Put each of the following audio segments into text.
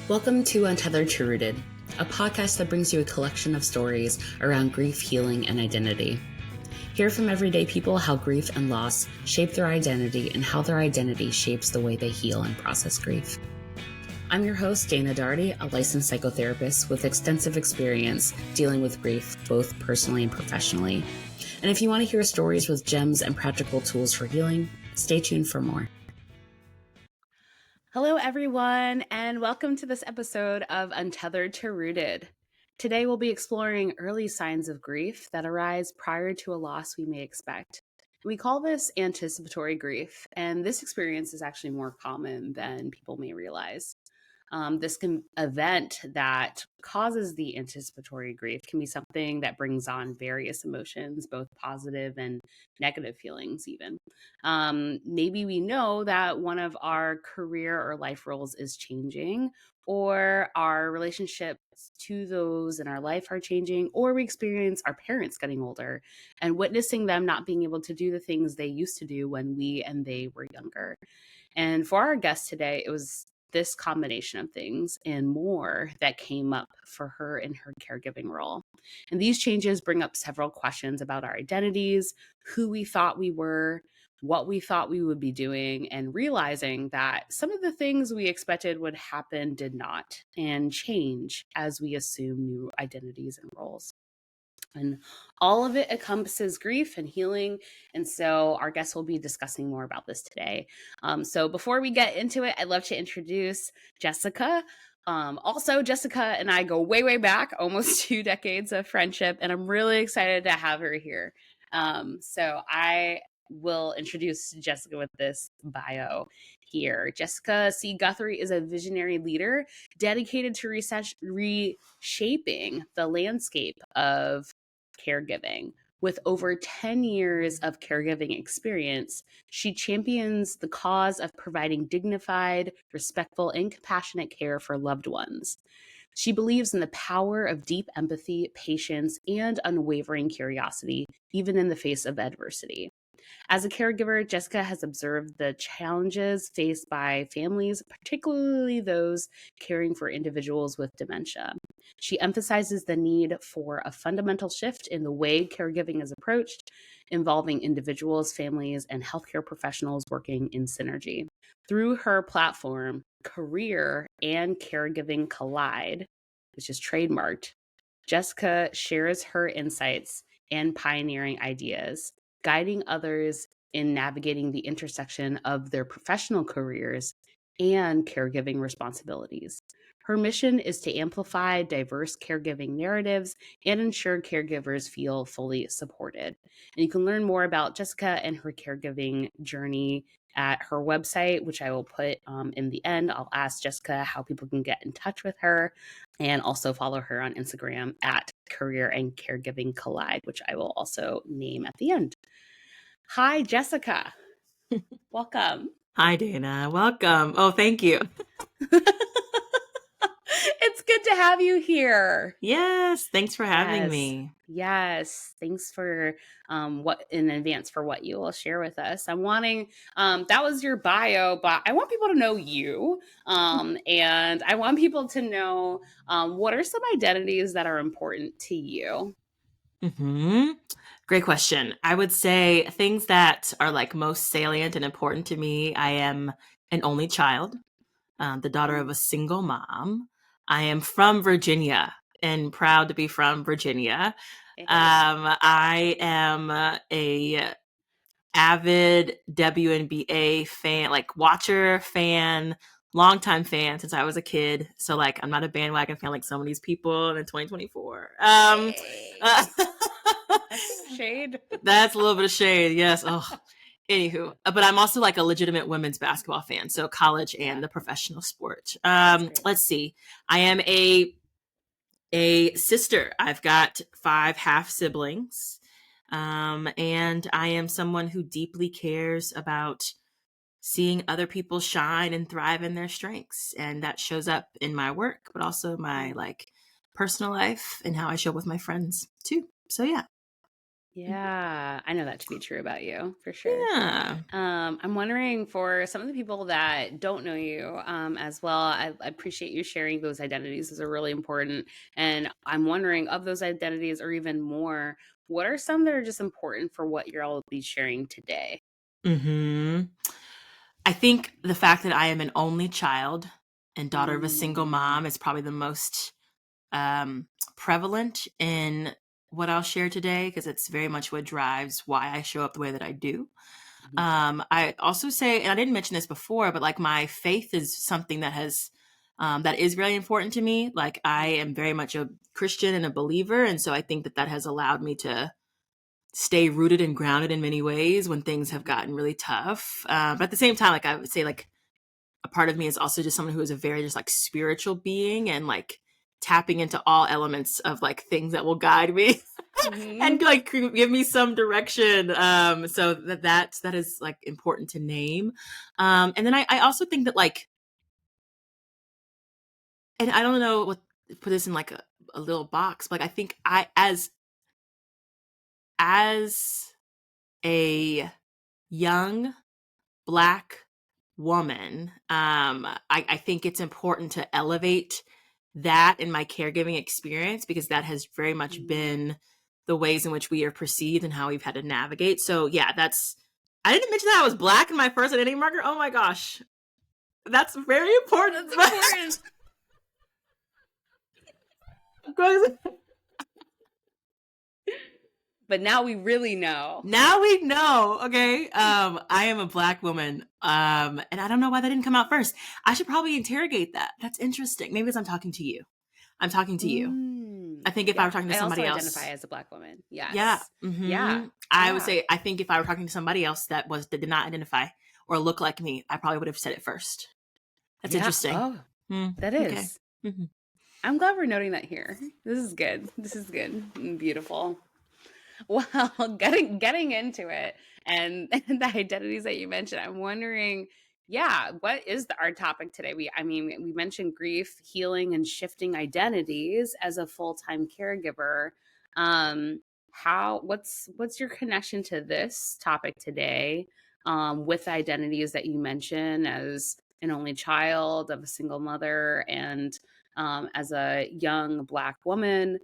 Welcome to Untethered to Rooted, a podcast that brings you a collection of stories around grief, healing, and identity. Hear from everyday people how grief and loss shape their identity and how their identity shapes the way they heal and process grief. I'm your host, Dana Daugherty, a licensed psychotherapist with extensive experience dealing with grief, both personally and professionally. And if you want to hear stories with gems and practical tools for healing, stay tuned for more. Hello, everyone, and welcome to this episode of Untethered to Rooted. Today, we'll be exploring early signs of grief that arise prior to a loss we may expect. We call this anticipatory grief, and this experience is actually more common than people may realize. This event that causes the anticipatory grief can be something that brings on various emotions, both positive and negative feelings even. Maybe we know that one of our career or life roles is changing, or our relationships to those in our life are changing, or we experience our parents getting older and witnessing them not being able to do the things they used to do when we and they were younger. And for our guest today, it was this combination of things and more that came up for her in her caregiving role. And these changes bring up several questions about our identities, who we thought we were, what we thought we would be doing, and realizing that some of the things we expected would happen did not, and change as we assume new identities and roles. And all of it encompasses grief and healing. And so our guests will be discussing more about this today. So before we get into it, I'd love to introduce Jessica. Also, Jessica and I go way, way back, almost 2 decades of friendship, and I'm really excited to have her here. So I will introduce Jessica with this bio here. Jessica C. Guthrie is a visionary leader dedicated to reshaping the landscape of caregiving. With over 10 years of caregiving experience, she champions the cause of providing dignified, respectful, and compassionate care for loved ones. She believes in the power of deep empathy, patience, and unwavering curiosity, even in the face of adversity. As a caregiver, Jessica has observed the challenges faced by families, particularly those caring for individuals with dementia. She emphasizes the need for a fundamental shift in the way caregiving is approached, involving individuals, families, and healthcare professionals working in synergy. Through her platform, Career and Caregiving Collide, which is trademarked, Jessica shares her insights and pioneering ideas, guiding others in navigating the intersection of their professional careers and caregiving responsibilities. Her mission is to amplify diverse caregiving narratives and ensure caregivers feel fully supported. And you can learn more about Jessica and her caregiving journey at her website, which I will put in the end. I'll ask Jessica how people can get in touch with her, and also follow her on Instagram at Career and Caregiving Collide, which I will also name at the end. Hi, Jessica. Welcome. Hi, Dana. Welcome. Oh, thank you. It's good to have you here. Yes. Thanks for having me. Yes. Thanks for what in advance for what you will share with us. I'm wanting that was your bio, but I want people to know you. And I want people to know what are some identities that are important to you? Great question. I would say things that are like most salient and important to me. I am an only child, the daughter of a single mom. I am from Virginia and proud to be from Virginia. I am a avid WNBA fan, like watcher fan, longtime fan since I was a kid. So like I'm not a bandwagon fan like some of these people in 2024. Shade. That's a little bit of shade, yes. Oh, anywho, but I'm also like a legitimate women's basketball fan, so college and the professional sport. Let's see. I am a sister. I've got 5 half siblings. And I am someone who deeply cares about seeing other people shine and thrive in their strengths. And that shows up in my work, but also my like personal life and how I show up with my friends too. So yeah. Yeah, I know that to be true about you for sure. Yeah. I'm wondering for some of the people that don't know you as well, I appreciate you sharing those identities. Those are really important. And I'm wondering of those identities or even more, what are some that are just important for what you're all be sharing today? hmm I think the fact that I am an only child and daughter of a single Mm, mom is probably the most um, prevalent in what I'll share today because it's very much what drives why I show up the way that I do. mhm, I also say, and I didn't mention this before, but like my faith is something that is really important to me. Like I am very much a Christian and a believer. And so I think that that has allowed me to stay rooted and grounded in many ways when things have mhm, gotten really tough. But at the same time, like I would say, like a part of me is also just someone who is a very just like spiritual being and like tapping into all elements of like things that will guide me and mhm. like give me some direction. So that is like important to name. And then I also think that like, and I don't know what put this in like a little box, but like I think as a young Black woman, I think it's important to elevate that in my caregiving experience because that has very much Mm. been the ways in which we are perceived and how we've had to navigate. So yeah, I didn't mention that I was Black in my first identity marker. Oh my gosh. That's very important. That's important. But now we really know. Now we know, okay. I am a Black woman. And I don't know why that didn't come out first. I should probably interrogate that. That's interesting. Maybe as I'm talking to you. I'm talking to you. Mm. I think if I Yeah, were talking to I also somebody identify else, as a Black woman. yeah, Yes. Yeah. I would Yeah. say I think if I were talking to somebody else that did not identify or look like me, I probably would have said it first. That's Yeah. interesting. Oh, Hmm. that Okay. is. hmm I'm glad we're noting that here. This is good. This is good. Beautiful. Well, getting into it and, and the identities that you mentioned, I'm wondering, yeah, what is our topic today? We mentioned grief, healing, and shifting identities as a full-time caregiver. What's your connection to this topic today? With the identities that you mentioned as an only child of a single mother and as a young Black woman.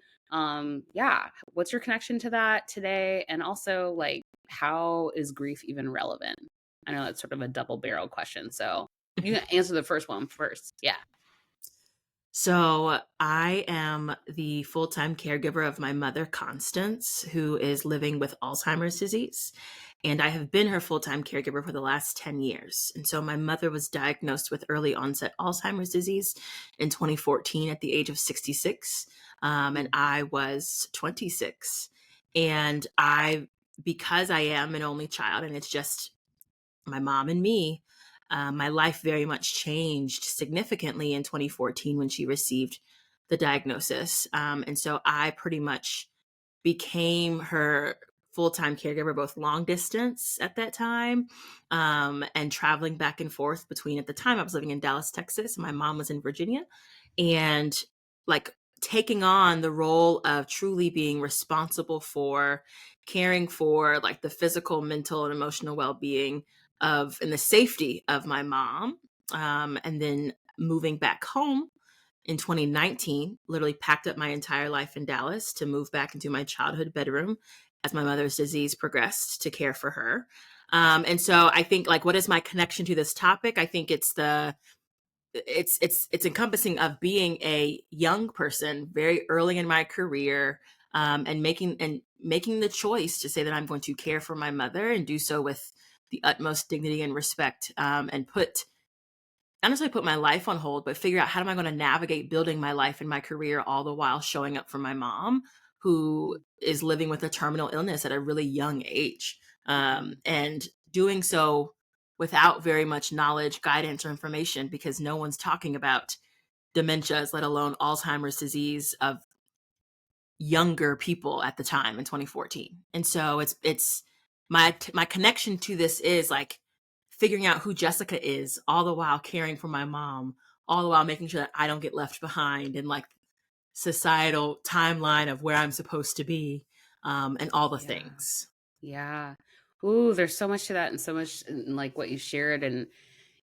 Yeah, what's your connection to that today? And also, like, how is grief even relevant? I know that's sort of a double barrel question. So you can answer the first one first. Yeah. So I am the full time caregiver of my mother, Constance, who is living with Alzheimer's disease. And I have been her full time caregiver for the last 10 years. And so my mother was diagnosed with early onset Alzheimer's disease in 2014 at the age of 66. And Mm, I was 26. And because I am an only child and it's just my mom and me, my life very much changed significantly in 2014 when she received the diagnosis. And so I pretty much became her full time caregiver, both long distance at that time and traveling back and forth between, at the time, I was living in Dallas, Texas. And my mom was in Virginia. And like taking on the role of truly being responsible for caring for like the physical, mental, and emotional well being of and the safety of my mom. And then moving back home in 2019, literally packed up my entire life in Dallas to move back into my childhood bedroom as my mother's disease progressed to care for her. And so I think like what is my connection to this topic? I think it's encompassing of being a young person very early in my career and making the choice to say that I'm going to care for my mother and do so with the utmost dignity and respect and not necessarily put my life on hold, but figure out how am I going to navigate building my life and my career all the while showing up for my mom, who is living with a terminal illness at a really young age, mhm, and doing so without very much knowledge, guidance, or information because no one's talking about dementias, let alone Alzheimer's disease of younger people at the time in 2014. And so it's my connection to this is like figuring out who Jessica is all the while caring for my mom, all the while making sure that I don't get left behind in like societal timeline of where I'm supposed to be. and all the Yeah. things. Yeah. Ooh, there's so much to that and so much in, like, what you shared, and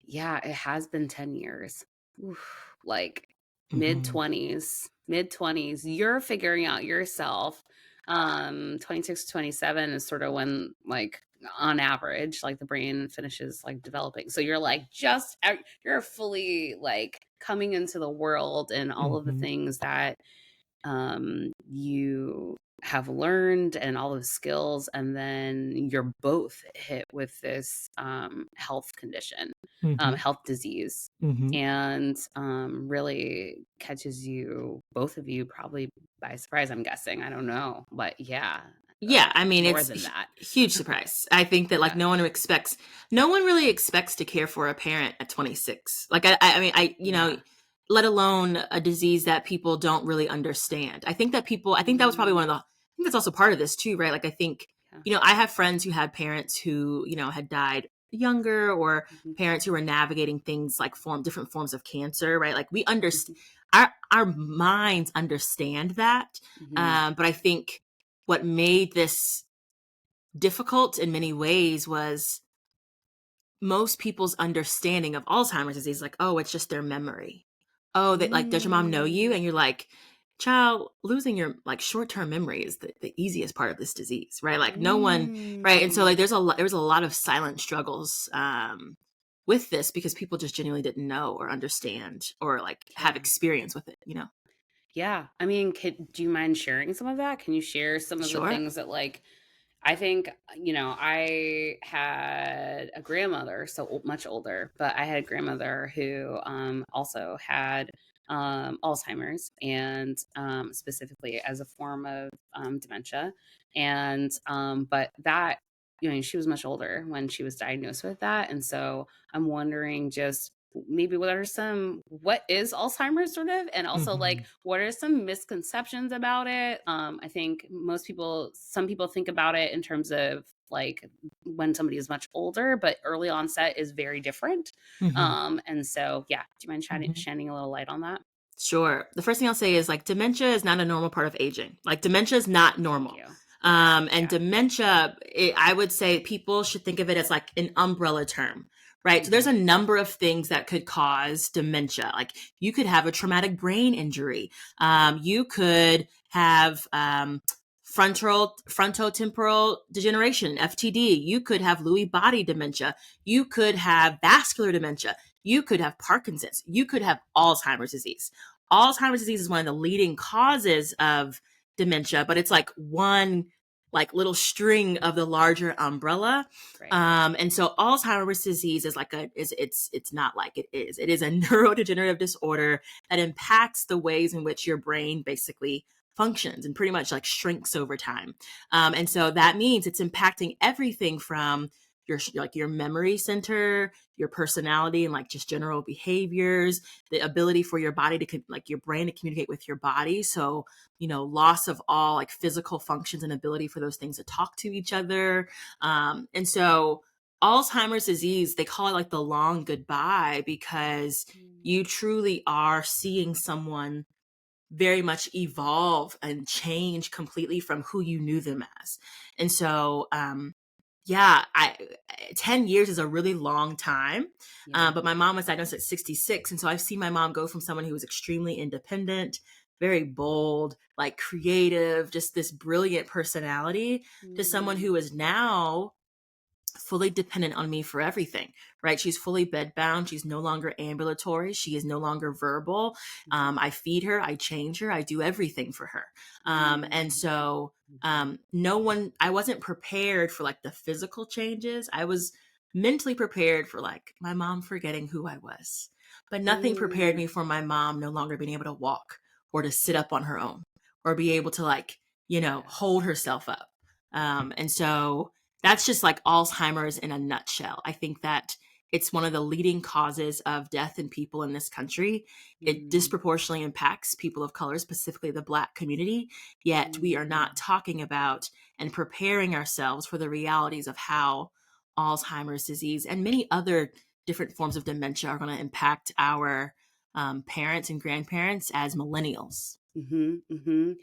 yeah, it has been 10 years. Oof, like, Hmm. mid-20s, you're figuring out yourself. 26 to 27 is sort of when, like, on average, like, the brain finishes, like, developing. So you're, like, you're fully, like, coming into the world and all of the Hmm. things that you have learned and all the skills, and then you're both hit with this health condition, Hmm. health disease, Hmm. and really catches you, both of you, probably by surprise, I'm guessing. I don't know, but yeah, Yeah, I mean, more it's than that. huge surprise. I think that like Yeah. no one really expects to care for a parent at 26. Like I mean, Yeah. let alone a disease that people don't really understand. I think that was probably Mm, I think that's also part of this too, right? Like I think, yeah. I have friends who had parents who, had died younger, or Mhm, parents who were navigating things like different forms of cancer, right? Like we understand, mhm, our minds understand that. mhm. But I think what made this difficult in many ways was most people's understanding of Alzheimer's disease, like, oh, it's just their memory. Oh, that like, does your mom know you? Mm, And you're like, child, losing your like short-term memory is the easiest part of this disease, right? Like no one, right? And so like mm. there was a lot of silent struggles with this because people just genuinely didn't know or understand or like have Yeah. experience with it. Yeah. I mean, do you mind sharing some of that? Can you share some of the Sure. things that, like, I think, I had a grandmother, so much older, but I had a grandmother who also had Alzheimer's, and specifically as a form of dementia. And, but that, she was much older when she was diagnosed with that. And so I'm wondering, just maybe, what is Alzheimer's, sort of, and also, Hmm. like, what are some misconceptions about it? I think some people think about it in terms of, like, when somebody is much older, but early onset is very different. Hmm. And so, yeah, do you mind Hmm. shining a little light on that? Sure. The first thing I'll say is like dementia is not a normal part of aging. Like dementia is not Thank normal. you. Yeah, And yeah. dementia, I would say people should think of it as like an umbrella term, right? So there's Hmm. a number of things that could cause dementia. Like you could have a traumatic brain injury. You could have frontotemporal degeneration, FTD. You could have Lewy body dementia. You could have vascular dementia. You could have Parkinson's. You could have Alzheimer's disease. Alzheimer's disease is one of the leading causes of dementia, but it's like one like little string of the larger umbrella. Right. And so Alzheimer's disease is like it's not like it is. It is a neurodegenerative disorder that impacts the ways in which your brain basically functions and pretty much like shrinks over time. And so that means it's impacting everything from your memory center, your personality, and like just general behaviors, the ability for your body to like your brain to communicate with your body. So, loss of all like physical functions and ability for those things to talk to each other. And so Alzheimer's disease, they call it like the long goodbye because Mm. you truly are seeing someone very much evolve and change completely from who you knew them as. And so, yeah, 10 years is a really long time. Yeah. But my mom was diagnosed at 66. And so I've seen my mom go from someone who was extremely independent, very bold, like creative, just this brilliant personality, to someone Mm. who is now fully dependent on me for everything, right? She's fully bedbound. She's no longer ambulatory. She is no longer verbal. Mhm. I feed her, I change her, I do everything for her. And Mm. so, Mhm. I wasn't prepared for like the physical changes. I was mentally prepared for like my mom forgetting who I was, but nothing prepared Mm. me for my mom no longer being able to walk or to sit up on her own or be able to like, hold Yes. herself up. And so, that's just like Alzheimer's in a nutshell. I think that it's one of the leading causes of death in people in this country. It Mm. disproportionately impacts people of color, specifically the Black community. Yet we are Mm. not talking about and preparing ourselves for the realities of how Alzheimer's disease and many other different forms of dementia are going to impact our parents and grandparents as millennials. Mhm, mhm.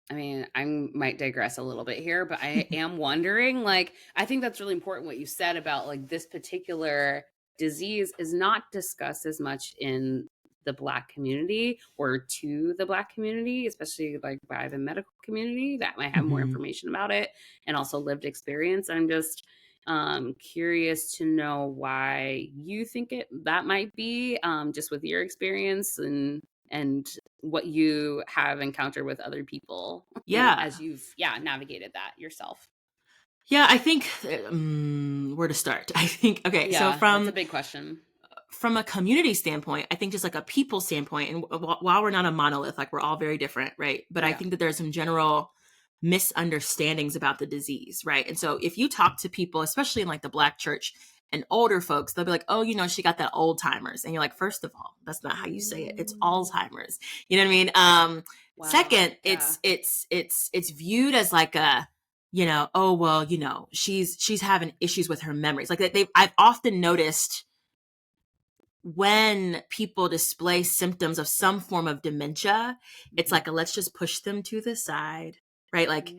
I mean, I might digress a little bit here, but I am wondering, like, I think that's really important what you said about like this particular disease is not discussed as much in the Black community or to the Black community, especially like by the medical community that might have more Hmm. information about it and also lived experience. I'm just curious to know why you think it that might be, just with your experience and what you have encountered with other people Yeah. as you've navigated that yourself. Yeah, I think where to start. I think okay, so Yeah, that's a big question. from a community standpoint, I think just like a people standpoint, and while we're not a monolith, like we're all very different, right? But I Yeah. think that there's some general misunderstandings about the disease, right? And so if you talk to people, especially in like the Black church and older folks, they'll be like, "Oh, she got that old timers," and you're like, first of all, that's not how you say it. It's Mm. Alzheimer's. You know what I mean? Wow. Second, Yeah. it's viewed as like a oh well, she's having issues with her memories. Like I've often noticed when people display symptoms of some form of dementia, it's Mhm. like a let's just push them to the side, right? Like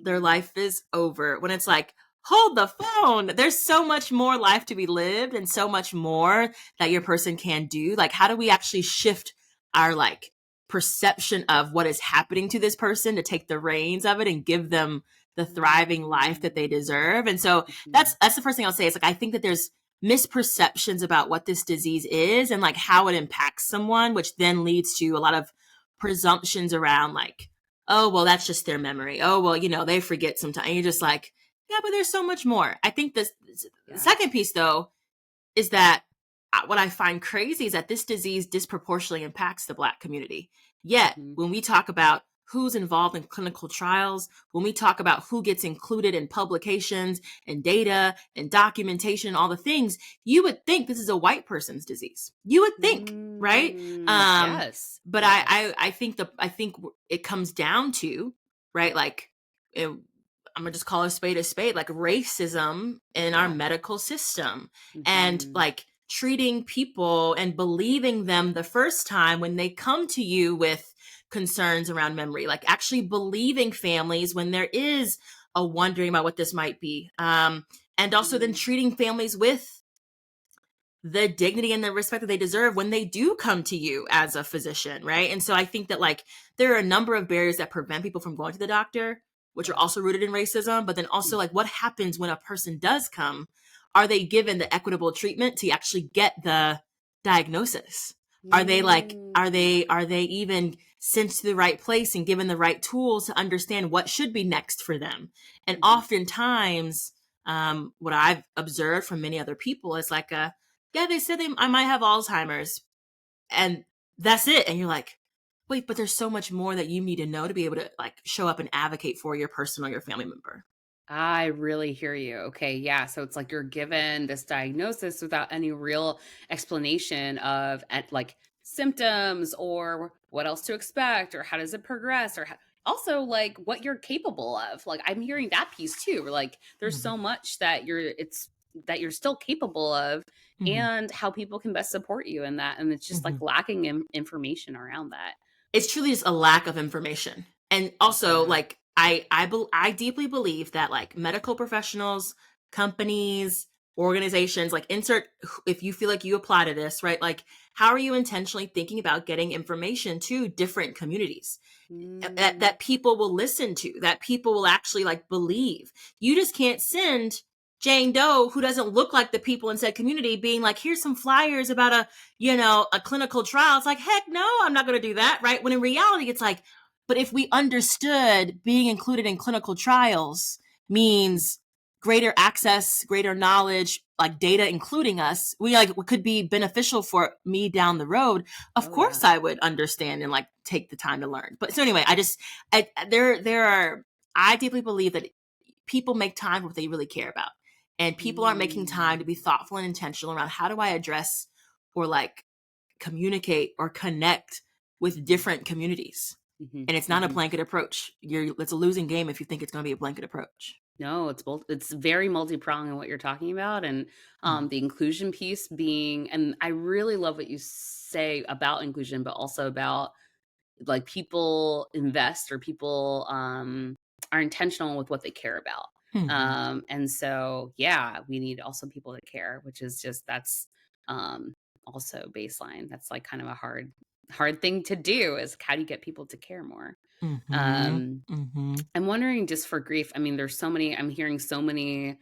their Mm. life is over. When it's like, hold the phone. There's so much more life to be lived and so much more that your person can do. Like, how do we actually shift our like perception of what is happening to this person to take the reins of it and give them the thriving life that they Mm. deserve? And so Mhm. that's the first thing I'll say. Is like I think that there's misperceptions about what this disease is and like how it impacts someone, which then leads to a lot of presumptions around like, oh, well, that's just their memory. Oh, well, they forget sometimes. And you're just like, yeah, but there's so much more. I think the Yeah. second piece, though, is that what I find crazy is that this disease disproportionately impacts the Black community. Yet, Mhm. when we talk about who's involved in clinical trials, when we talk about who gets included in publications and data and documentation, all the things, you would think this is a white person's disease. You would think, right? Mm. Um, Yes. but Yes. I think it comes down to right, like it, I'm gonna just call a spade, like racism in our Yeah. medical system and Mhm. like treating people and believing them the first time when they come to you with concerns around memory, like actually believing families when there is a wondering about what this might be. And also then Mhm. treating families with the dignity and the respect that they deserve when they do come to you as a physician, right? And so I think that like there are a number of barriers that prevent people from going to the doctor, which are Yeah. also rooted in racism, but then also Mm. like what happens when a person does come? Are they given the equitable treatment to actually get the diagnosis? Are they like Mm. are they even sent to the right place and given the right tools to understand what should be next for them? And Mhm. oftentimes what I've observed from many other people is like a yeah, they said I might have Alzheimer's, and that's it. And you're like, wait, but there's so much more that you need to know to be able to like show up and advocate for your person or your family member. I really hear you. Okay, yeah. So it's like you're given this diagnosis without any real explanation of like symptoms or what else to expect or how does it progress or also like what you're capable of. Like I'm hearing that piece too. Like there's Hmm. so much that you're still capable of Hmm. and how people can best support you in that and it's just Hmm. like lacking information around that. It's truly just a lack of information, and also Yeah. like I deeply believe that like medical professionals, companies, organizations, like insert if you feel like you apply to this, right? Like how are you intentionally thinking about getting information to different communities Mm, that people will listen to, that people will actually like believe. You just can't send Jane Doe, who doesn't look like the people in said community, being like, here's some flyers about a clinical trial. It's like, heck no, I'm not going to do that. Right. When in reality, it's like, but if we understood being included in clinical trials mm. means greater access, greater knowledge, like data, including us, we like could be beneficial for me down the road. Of Oh yeah. course I would understand and like take the time to learn. But so anyway, there are, I deeply believe that people make time for what they really care about. And people aren't making time to Mm. be thoughtful and intentional around how do I address or like communicate or connect with Mhm. different communities. Mhm. And it's not a Mhm. blanket approach. It's a losing game if you think it's going to be a blanket approach. No, it's both it's very multi-pronged in what you're talking about, and, Mm. the inclusion piece being and I really love what you say about inclusion, but also about like people invest, or people are intentional with what they care about. Mhm. And so yeah, we need also people to care, which is just that's um also baseline. That's like kind of a hard thing to do, is how do you get people to care more? Mhm. um Mhm. I'm wondering, just for grief, I mean, there's so many, I'm hearing so many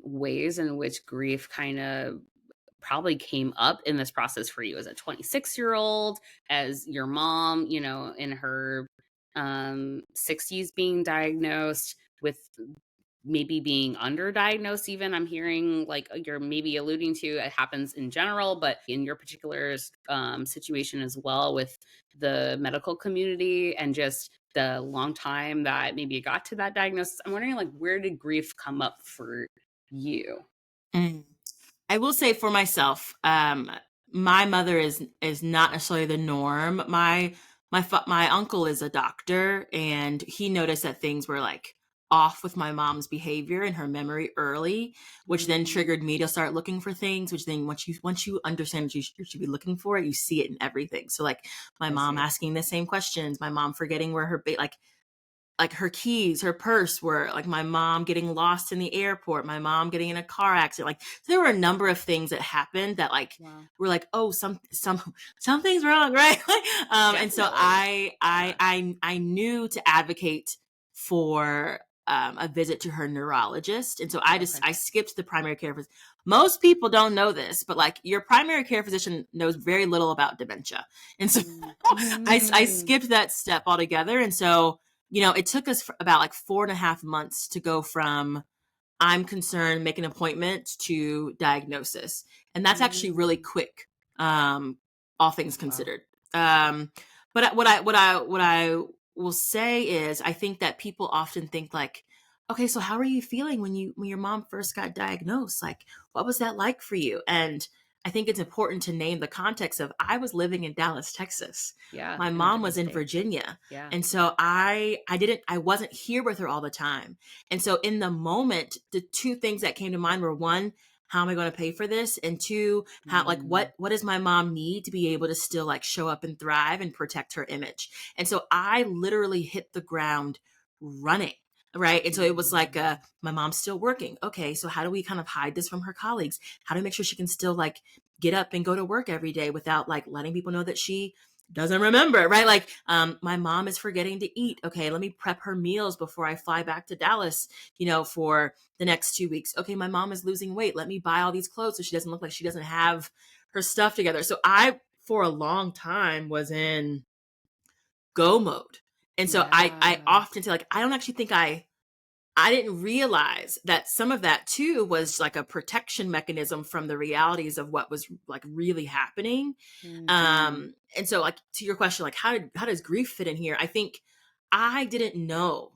ways in which grief kind of probably came up in this process for you as a 26-year-old, as your mom, in her 60s, being diagnosed with maybe being underdiagnosed. Even, I'm hearing like, you're maybe alluding to, it happens in general, but in your particular situation as well, with the medical community, and just the long time that maybe it got to that diagnosis. I'm wondering, like, where did grief come up for you? Mm. I will say for myself, my mother is not necessarily the norm. My uncle is a doctor, and he noticed that things were like off with my mom's behavior and her memory early, which then Mm, triggered me to start looking for things. Which then once you understand what you should be looking for, you see it in everything. So like my I mom see. asking the same questions, my mom forgetting where her like her keys, her purse were, like my mom getting lost in the airport, my mom getting in a car accident. Like so there were a number of things that happened that like Wow. were like, oh, something's wrong, right? And so Definitely. Yeah. I knew to advocate for a visit to her neurologist. And so Okay. I skipped the primary care physician. Most people don't know this, but like your primary care physician knows very little about dementia. And so Mm. I Mhm. skipped that step altogether. And so it took us about like 4.5 months to go from I'm concerned, make an appointment to diagnosis. And that's actually really Mm. quick, all things Wow. considered. Um, but what I will say is I think that people often think like, okay, so how are you feeling when your mom first got diagnosed? Like, what was that like for you? And I think it's important to name the context of I was living in Dallas, Texas. Yeah, My in a mom different was in state. Virginia. Yeah. And so I wasn't here with her all the time. And so in the moment, the two things that came to mind were one, how am I going to pay for this? And two, how like Mm. what does my mom need to be able to still like show up and thrive and protect her image? And so I literally hit the ground running. Right. And so it was like, Mm. my mom's still working. Okay. So how do we kind of hide this from her colleagues? How do we make sure she can still like get up and go to work every day without like letting people know that she doesn't remember, right? Like, my mom is forgetting to eat. Okay, let me prep her meals before I fly back to Dallas, for the next 2 weeks. Okay, my mom is losing weight. Let me buy all these clothes so she doesn't look like she doesn't have her stuff together. So I, for a long time, was in go mode. And so I Yeah. often say, like, I don't actually think I didn't realize that some of that too was like a protection mechanism from the realities of what was like really happening. Mhm. And so like to your question, like how does grief fit in here? I think I didn't know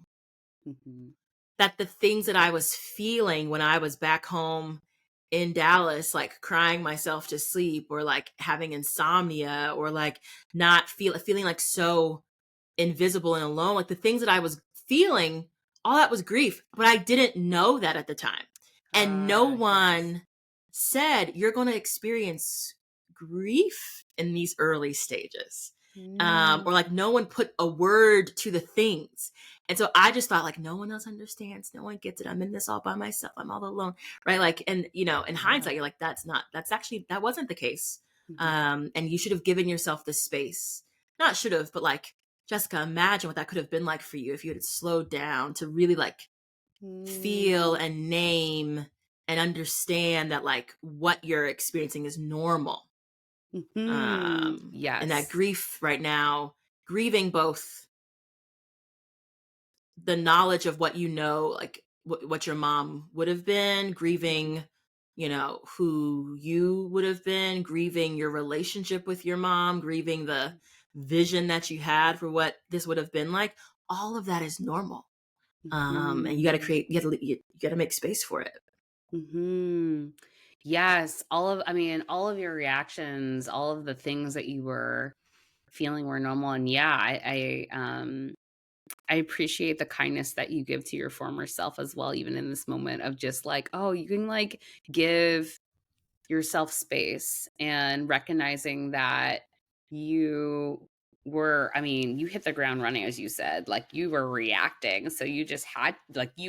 Mhm. that the things that I was feeling when I was back home in Dallas, like crying myself to sleep or like having insomnia or like not feeling like so invisible and alone, like the things that I was feeling, all that was grief, but I didn't know that at the time. And no Ah, yes. one said you're going to experience grief in these early stages. Or like Mm. no one put a word to the things. And so I just thought like no one else understands, no one gets it. I'm in this all by myself. I'm all alone. Right. Like, and in Yeah. hindsight, you're like, that wasn't the case. Mhm. And you should have given yourself the space. Not should have, but like, Jessica, imagine what that could have been like for you if you had slowed down to really like feel Mm. and name and understand that like what you're experiencing is normal. Mhm. And that Yes. grief right now, grieving both the knowledge of what like what your mom would have been, Mhm. grieving, who you would have been, grieving your relationship with your mom, grieving the vision that you had for what this would have been like. All of that is normal. And you got to Mhm. you got to make space for it. Mhm. Yes, I mean, all of your reactions, all of the things that you were feeling were normal. And yeah, I appreciate the kindness that you give to your former self as well, even in this moment of just like, oh, you can like give yourself space, and recognizing that you you hit the ground running, as you said, like you were reacting. So you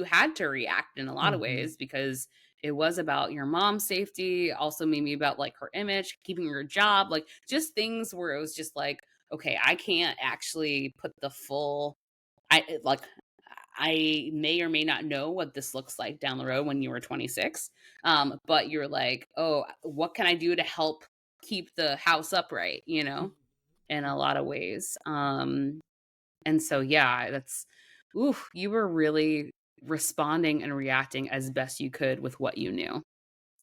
had to react in a lot of Mhm. ways because it was about your mom's safety, also maybe about like her image, keeping your job, like just things where it was just like, okay, I can't actually put the full, like, I may or may not know what this looks like down the road when you were 26. But you're like, oh, what can I do to help keep the house upright, Mhm. in a lot of ways. And so, yeah, ooh, you were really responding and reacting as best you could with what you knew,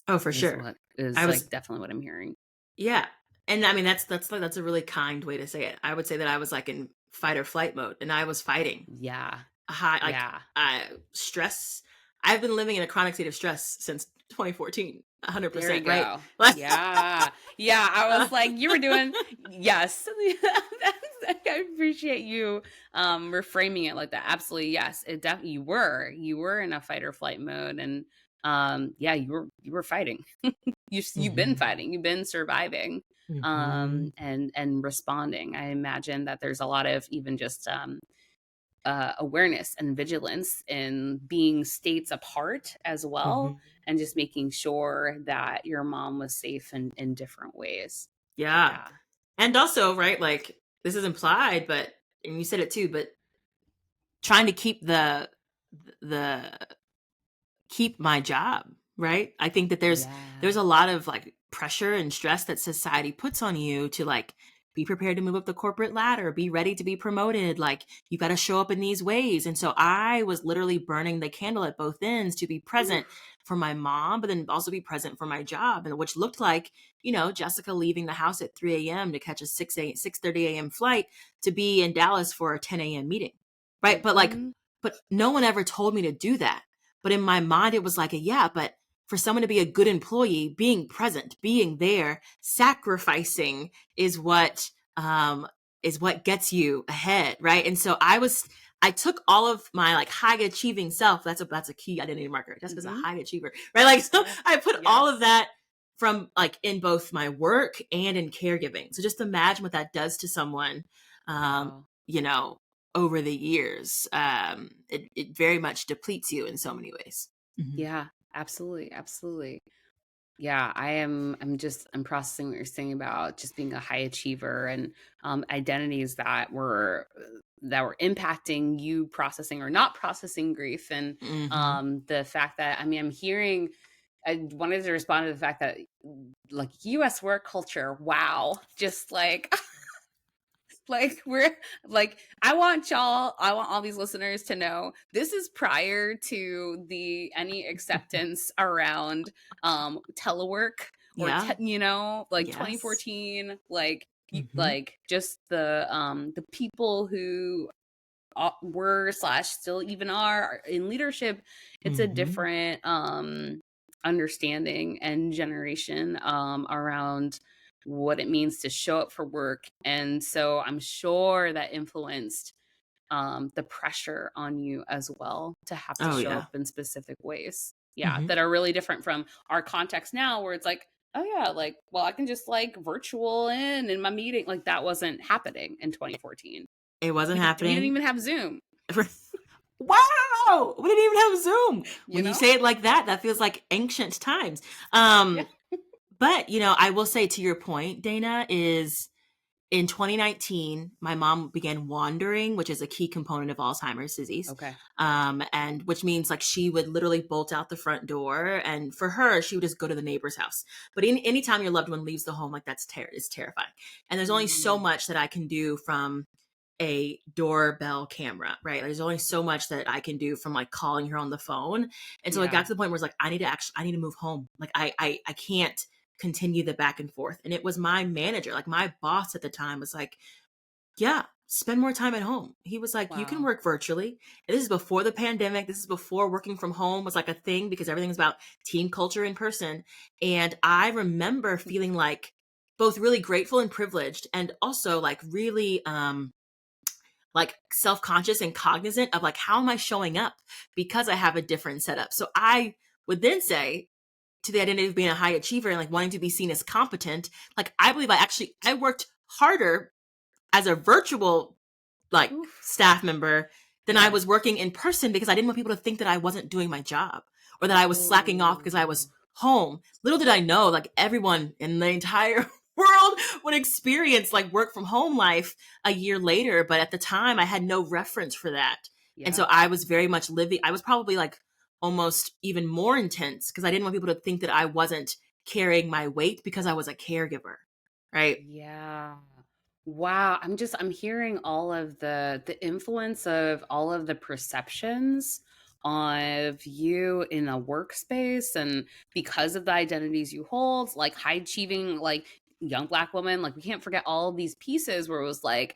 Oh, for is sure. what I is like was definitely what I'm hearing. Yeah. And I mean, that's a really kind way to say it. I would say that I was like in fight or flight mode, and I was fighting Yeah. a high, like, Yeah. stress. I've been living in a chronic state of stress since 2014, There you 100%, right? go. Like, Yeah. Yeah, I was like, you were doing yes. I appreciate you, reframing it like that. Absolutely, yes. It definitely you were in a fight or flight mode, and, yeah, you were fighting. You've been Mhm. fighting, you've been surviving, Mhm. and responding. I imagine that there's a lot of even just, awareness and vigilance in being states apart as well, Mhm. and just making sure that your mom was safe in different ways. Yeah. Yeah. And also, right, like, this is implied, but and you said it too, but trying to the keep my job, right? I think that there's Yeah. a lot of like pressure and stress that society puts on you to like be prepared to move up the corporate ladder, be ready to be promoted, like you got to show up in these ways. And so I was literally burning the candle at both ends to be present Oof. for my mom, but then also be present for my job, and which looked like, Jessica leaving the house at 3 a.m. to catch a 6:30 a.m. flight to be in Dallas for a 10 a.m. meeting. Right. Mhm. But no one ever told me to do that. But in my mind, it was like, yeah, but for someone to be a good employee, being present, being there, sacrificing is what um, is what gets you ahead, right? And so I took all of my like high achieving self. That's a key identity marker. Jessica's a Mhm. high achiever, right? Like so, Yes. I put all of Yes. that from like in both my work and in caregiving. So just imagine what that does to someone, um, Wow. you know, over the years. It very much depletes you in so many ways. Mhm. Yeah. Absolutely. Absolutely. Yeah, I'm processing what you're saying about just being a high achiever and, identities that were impacting you processing or not processing grief, and, Mhm. the fact that, I'm hearing, I wanted to respond to the fact that, like, US work culture, wow, just like like we're like I want all these listeners to know this is prior to the any acceptance around telework or Yeah. like Yes. 2014, like Mhm. like just the people who were slash still even are in leadership. It's a Mhm. different understanding and generation around what it means to show up for work, and so I'm sure that influenced the pressure on you as well to have to Oh, show yeah. up in specific ways, yeah, Mhm. that are really different from our context now, where it's like, oh yeah, like, well, I can just like virtual in my meeting, like that wasn't happening in 2014. It wasn't We didn't happening. even have Zoom, Wow! We didn't even have Zoom. you When you know? say it like that, that feels like ancient times. Yeah. But, I will say to your point, Dana, is in 2019, my mom began wandering, which is a key component of Alzheimer's disease. Okay. And which means like she would literally bolt out the front door. And for her, she would just go to the neighbor's house. But anytime your loved one leaves the home, like it's terrifying. And there's only so Mm, much that I can do from a doorbell camera, right? There's only so much that I can do from like calling her on the phone. And so it got yeah. to the point where it's like, I need to move home. Like I can't continue the back and forth. And it was my manager, like my boss at the time was like, yeah, spend more time at home. He was like, you can Wow. work virtually. And this is before the pandemic. This is before working from home was like a thing because everything's about team culture in person. And I remember feeling like both really grateful and privileged and also like really like self-conscious and cognizant of like how am I showing up because I have a different setup. So I would then say to the identity of being a high achiever and like wanting to be seen as competent, like I believe I worked harder as a virtual like Oof. staff member than I Yeah. was working in person, because I didn't want people to think that I wasn't doing my job or that I was slacking off because I was Oh, home. Little did I know, like everyone in the entire world would experience like work from home life a year later. But at the time, I had no reference for that. And yeah. so I was very much living, I was probably like almost even more intense because I didn't want people to think that I wasn't carrying my weight because I was a caregiver. Right. Yeah. Wow. I'm hearing all of the influence of all of the perceptions of you in a workspace, and because of the identities you hold, like high achieving, like young Black woman, like we can't forget all of these pieces where it was like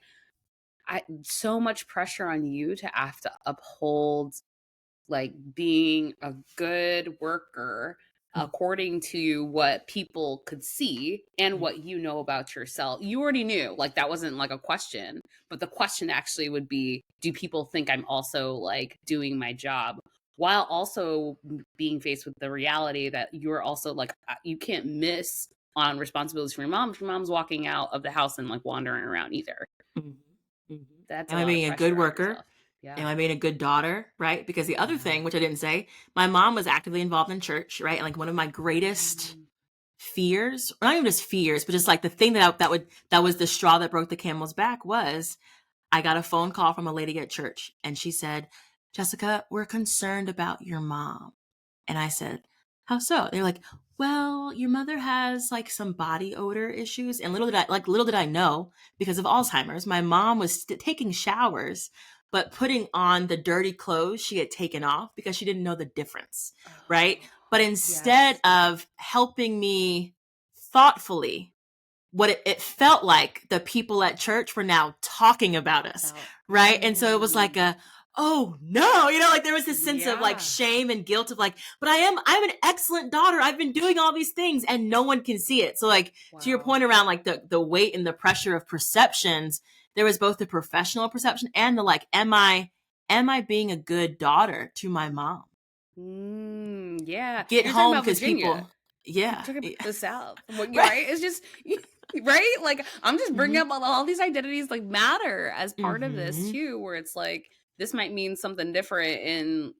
so much pressure on you to have to uphold like being a good worker according to what people could see and what you know about yourself. You already knew, like that wasn't like a question, but the question actually would be, do people think I'm also like doing my job? While also being faced with the reality that you're also like, you can't miss on responsibilities for your mom if your mom's walking out of the house and like wandering around either. Mhm. Mhm. That's a Am I lot of being a good pressure on worker? yourself. Yeah. Am I being a good daughter? Right? Because the other Yeah. thing, which I didn't say, my mom was actively involved in church, right? And like one of my greatest Mm. fears, or not even just fears, but just like the thing that was the straw that broke the camel's back was I got a phone call from a lady at church and she said, Jessica, we're concerned about your mom. And I said, how so? They're like, well, your mother has like some body odor issues. And little did I know, because of Alzheimer's, my mom was taking showers, but putting on the dirty clothes she had taken off because she didn't know the difference. Right. Oh, But instead yes. of helping me thoughtfully, what it felt like the people at church were now talking about us, About right? And so it was like oh no, like there was this sense of like yeah. shame and guilt of like, but I'm an excellent daughter. I've been doing all these things and no one can see it. So like to your Wow. point around like the weight and the pressure of perceptions, there was both the professional perception and the like, am I being a good daughter to my mom? Yeah. Get You're talking home about because Virginia. people, yeah, You're talking about yeah. the South. What you're Right. right? It's just right? Like I'm just bringing Mm-hmm. up all these identities like matter as part of this Mm-hmm. too, where it's like this might mean something different in,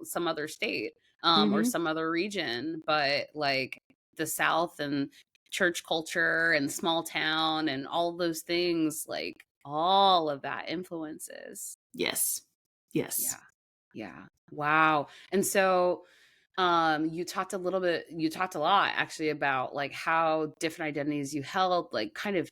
some other state or Mm-hmm. some other region, but like the South and church culture and small town and all those things, like all of that influences. Yes. Yes. Yeah. Yeah. Wow. And so you talked a lot actually about like how different identities you held like kind of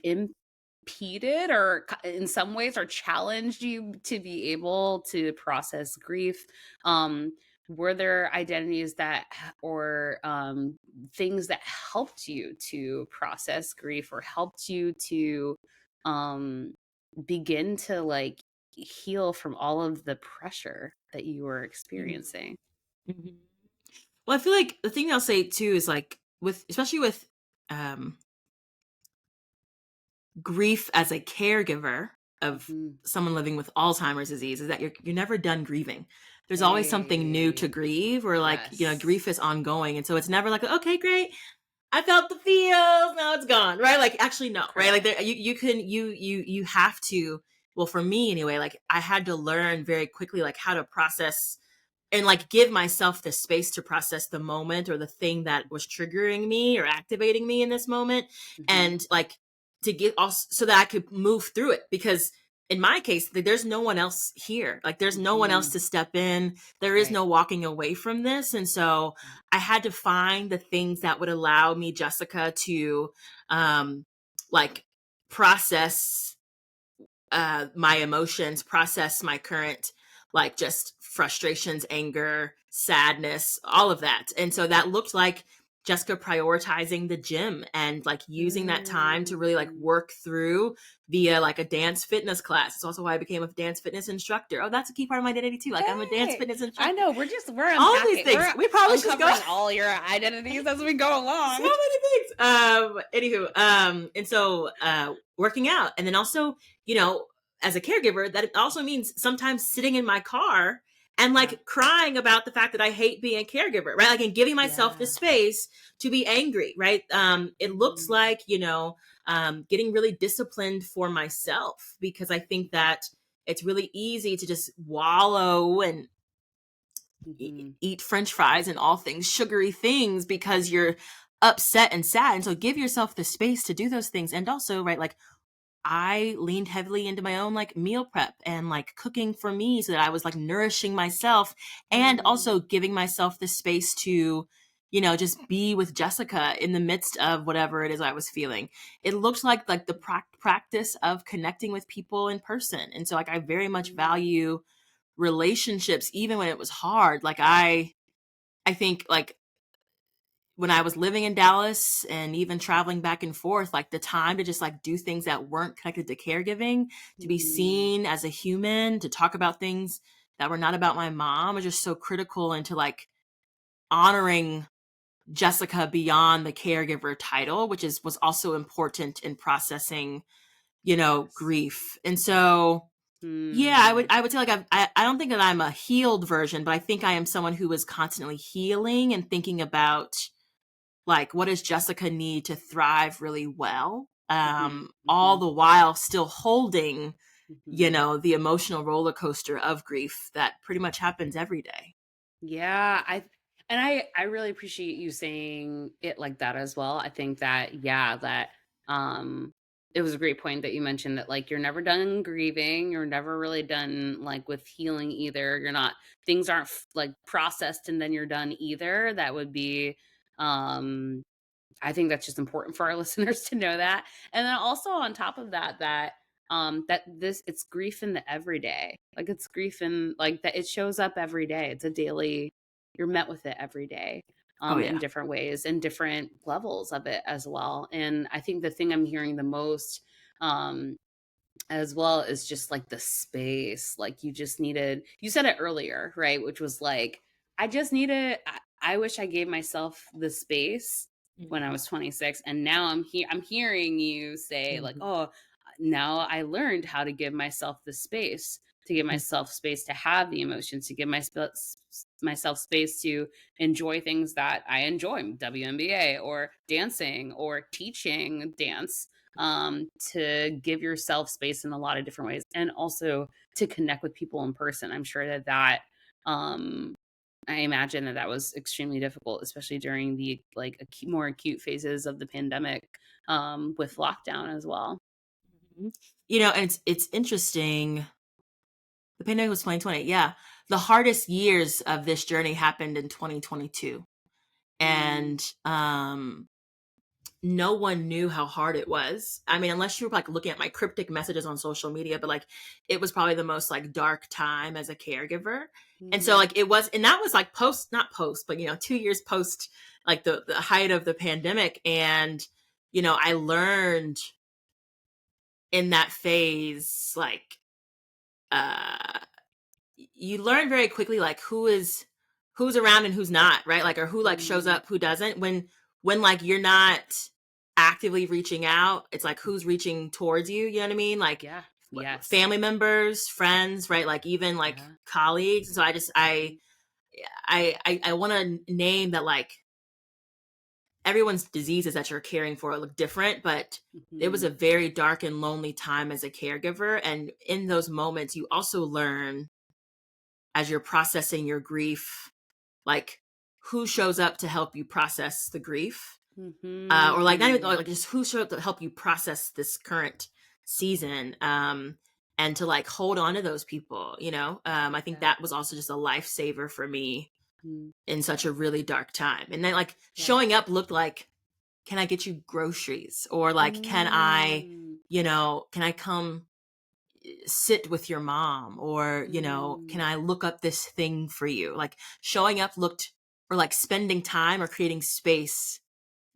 impeded or in some ways or challenged you to be able to process grief. Um were there identities that or things that helped you to process grief or helped you to um begin to like heal from all of the pressure that you were experiencing? Mhm. Well, I feel like the thing I'll say too is like with especially with um grief as a caregiver of Mhm. someone living with Alzheimer's disease is that you're never done grieving. There's always something new to Hey. grieve, or like, Yes. grief is ongoing. And so it's never like, okay, great. I felt the feels, now it's gone. Right? Like actually no, right? Like Correct. there you can you have to, well for me anyway, like I had to learn very quickly like how to process and like give myself the space to process the moment or the thing that was triggering me or activating me in this moment, Mhm. and like to get also so that I could move through it, because in my case there's no one else here, like there's no one else Mhm. to step in, there is Right. no walking away from this. And so Right. I had to find the things that would allow me, Jessica, to um like process my emotions, process my current, like just frustrations, anger, sadness, all of that. And so that looked like Jessica prioritizing the gym and like using that time to really like Mm. work through via like a dance fitness class. It's also why I became a dance fitness instructor. Oh, that's a key part of my identity too. Like I'm a dance Hey, fitness I instructor. know we're All of these unpacking. things. We're We probably should go uncovering all your identities as we go so along. many things. Anywho, and so working out, and then also, you know, as a caregiver, that also means sometimes sitting in my car and Yeah. like crying about the fact that I hate being a caregiver, right? Like, and giving myself the Yeah. space to be angry, right? It looks Mm, like, getting really disciplined for myself, because I think that it's really easy to just wallow and mhm, eat French fries and all things sugary things because you're upset and sad. And so give yourself the space to do those things. And also, right, like I leaned heavily into my own like meal prep and like cooking for me so that I was like nourishing myself, and also mm, giving myself the space to, just be with Jessica in the midst of whatever it is I was feeling. It looked like the practice of connecting with people in person. And so like I very much mm, value relationships even when it was hard. Like I think like when I was living in Dallas and even traveling back and forth, like the time to just like do things that weren't connected to caregiving, to be mm, seen as a human, to talk about things that were not about my mom, was just so critical into like honoring Jessica beyond the caregiver title, which was also important in processing, yes. grief. And so yeah, I would Mm, I would say like I don't think that I'm a healed version, but I think I am someone who is constantly healing and thinking about like what does Jessica need to thrive really well, mhm, all mhm, the while still holding, mhm. the emotional roller coaster of grief that pretty much happens every day. Yeah, I really appreciate you saying it like that as well. I think that yeah, that um it was a great point that you mentioned that like you're never done grieving, you're never really done like with healing either. You're not things aren't like processed and then you're done either. That would be um I think that's just important for our listeners to know that. And then also on top of that, that this it's grief in the everyday. Like it's grief in like that it shows up every day. It's a daily you're met with it every day. Oh In yeah. different ways and different levels of it as well. And I think the thing I'm hearing the most um as well as just like the space like you said it earlier, right, which was like I just needed I wish I gave myself the space when I Mhm. was 26, and now I'm hearing you say like, Mhm. oh, now I learned how to give myself the space, to give myself space to have the emotions, to give myself space to enjoy things that I enjoy, WNBA or dancing or teaching dance, to give yourself space in a lot of different ways, and also to connect with people in person. I'm sure um, I imagine that that was extremely difficult, especially during the like more acute phases of the pandemic, with lockdown as well. Mhm. And it's interesting. The pandemic was 2020. Yeah. The hardest years of this journey happened in 2022. Mm, And no one knew how hard it was. I mean, unless you were like looking at my cryptic messages on social media, but like it was probably the most like dark time as a caregiver. And so mhm, like it was, and that was like not post, but 2 years post like the height of the pandemic. And, I learned in that phase, like, uh, you learn very quickly like who's around and who's not, right? Like, or who like shows mm, up, who doesn't. When like you're not actively reaching out, it's like who's reaching towards you. You know what I mean? Like yeah, yes, family members, friends, right? Like even like yeah, colleagues. So I just mhm, I want to name that like everyone's diseases that you're caring for look different, but it was mhm, a very dark and lonely time as a caregiver. And in those moments, you also learn as you're processing your grief, like who shows up to help you process the grief, or like not even or mhm, like just who showed up to help you process this current season, and to like hold on to those people. I think yeah, that was also just a lifesaver for me mm, in such a really dark time. And then like yeah, showing up looked like, can I get you groceries, or like mm, can I come sit with your mom, or can mm, I look up this thing for you? Like showing up looked, or like spending time or creating space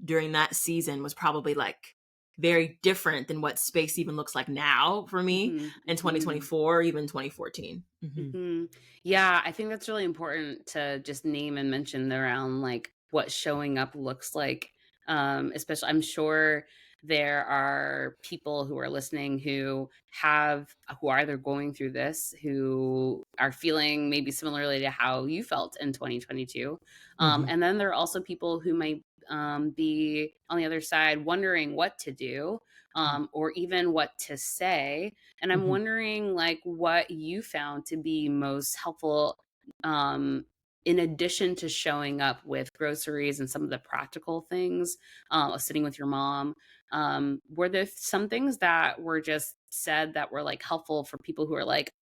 during that season was probably like very different than what space even looks like now for me mhm, in mhm. 2024 or even 2014. Mhm. Yeah, I think that's really important to just name and mention around like what showing up looks like. Especially I'm sure there are people who are listening who are either going through this, who are feeling maybe similarly to how you felt in 2022. Mhm. And then there are also people who might be on the other side wondering what to do, or even what to say. And I'm Mhm. wondering, like, what you found to be most helpful, um, in addition to showing up with groceries and some of the practical things, sitting with your mom. Were there some things that were just said that were like helpful for people who are like,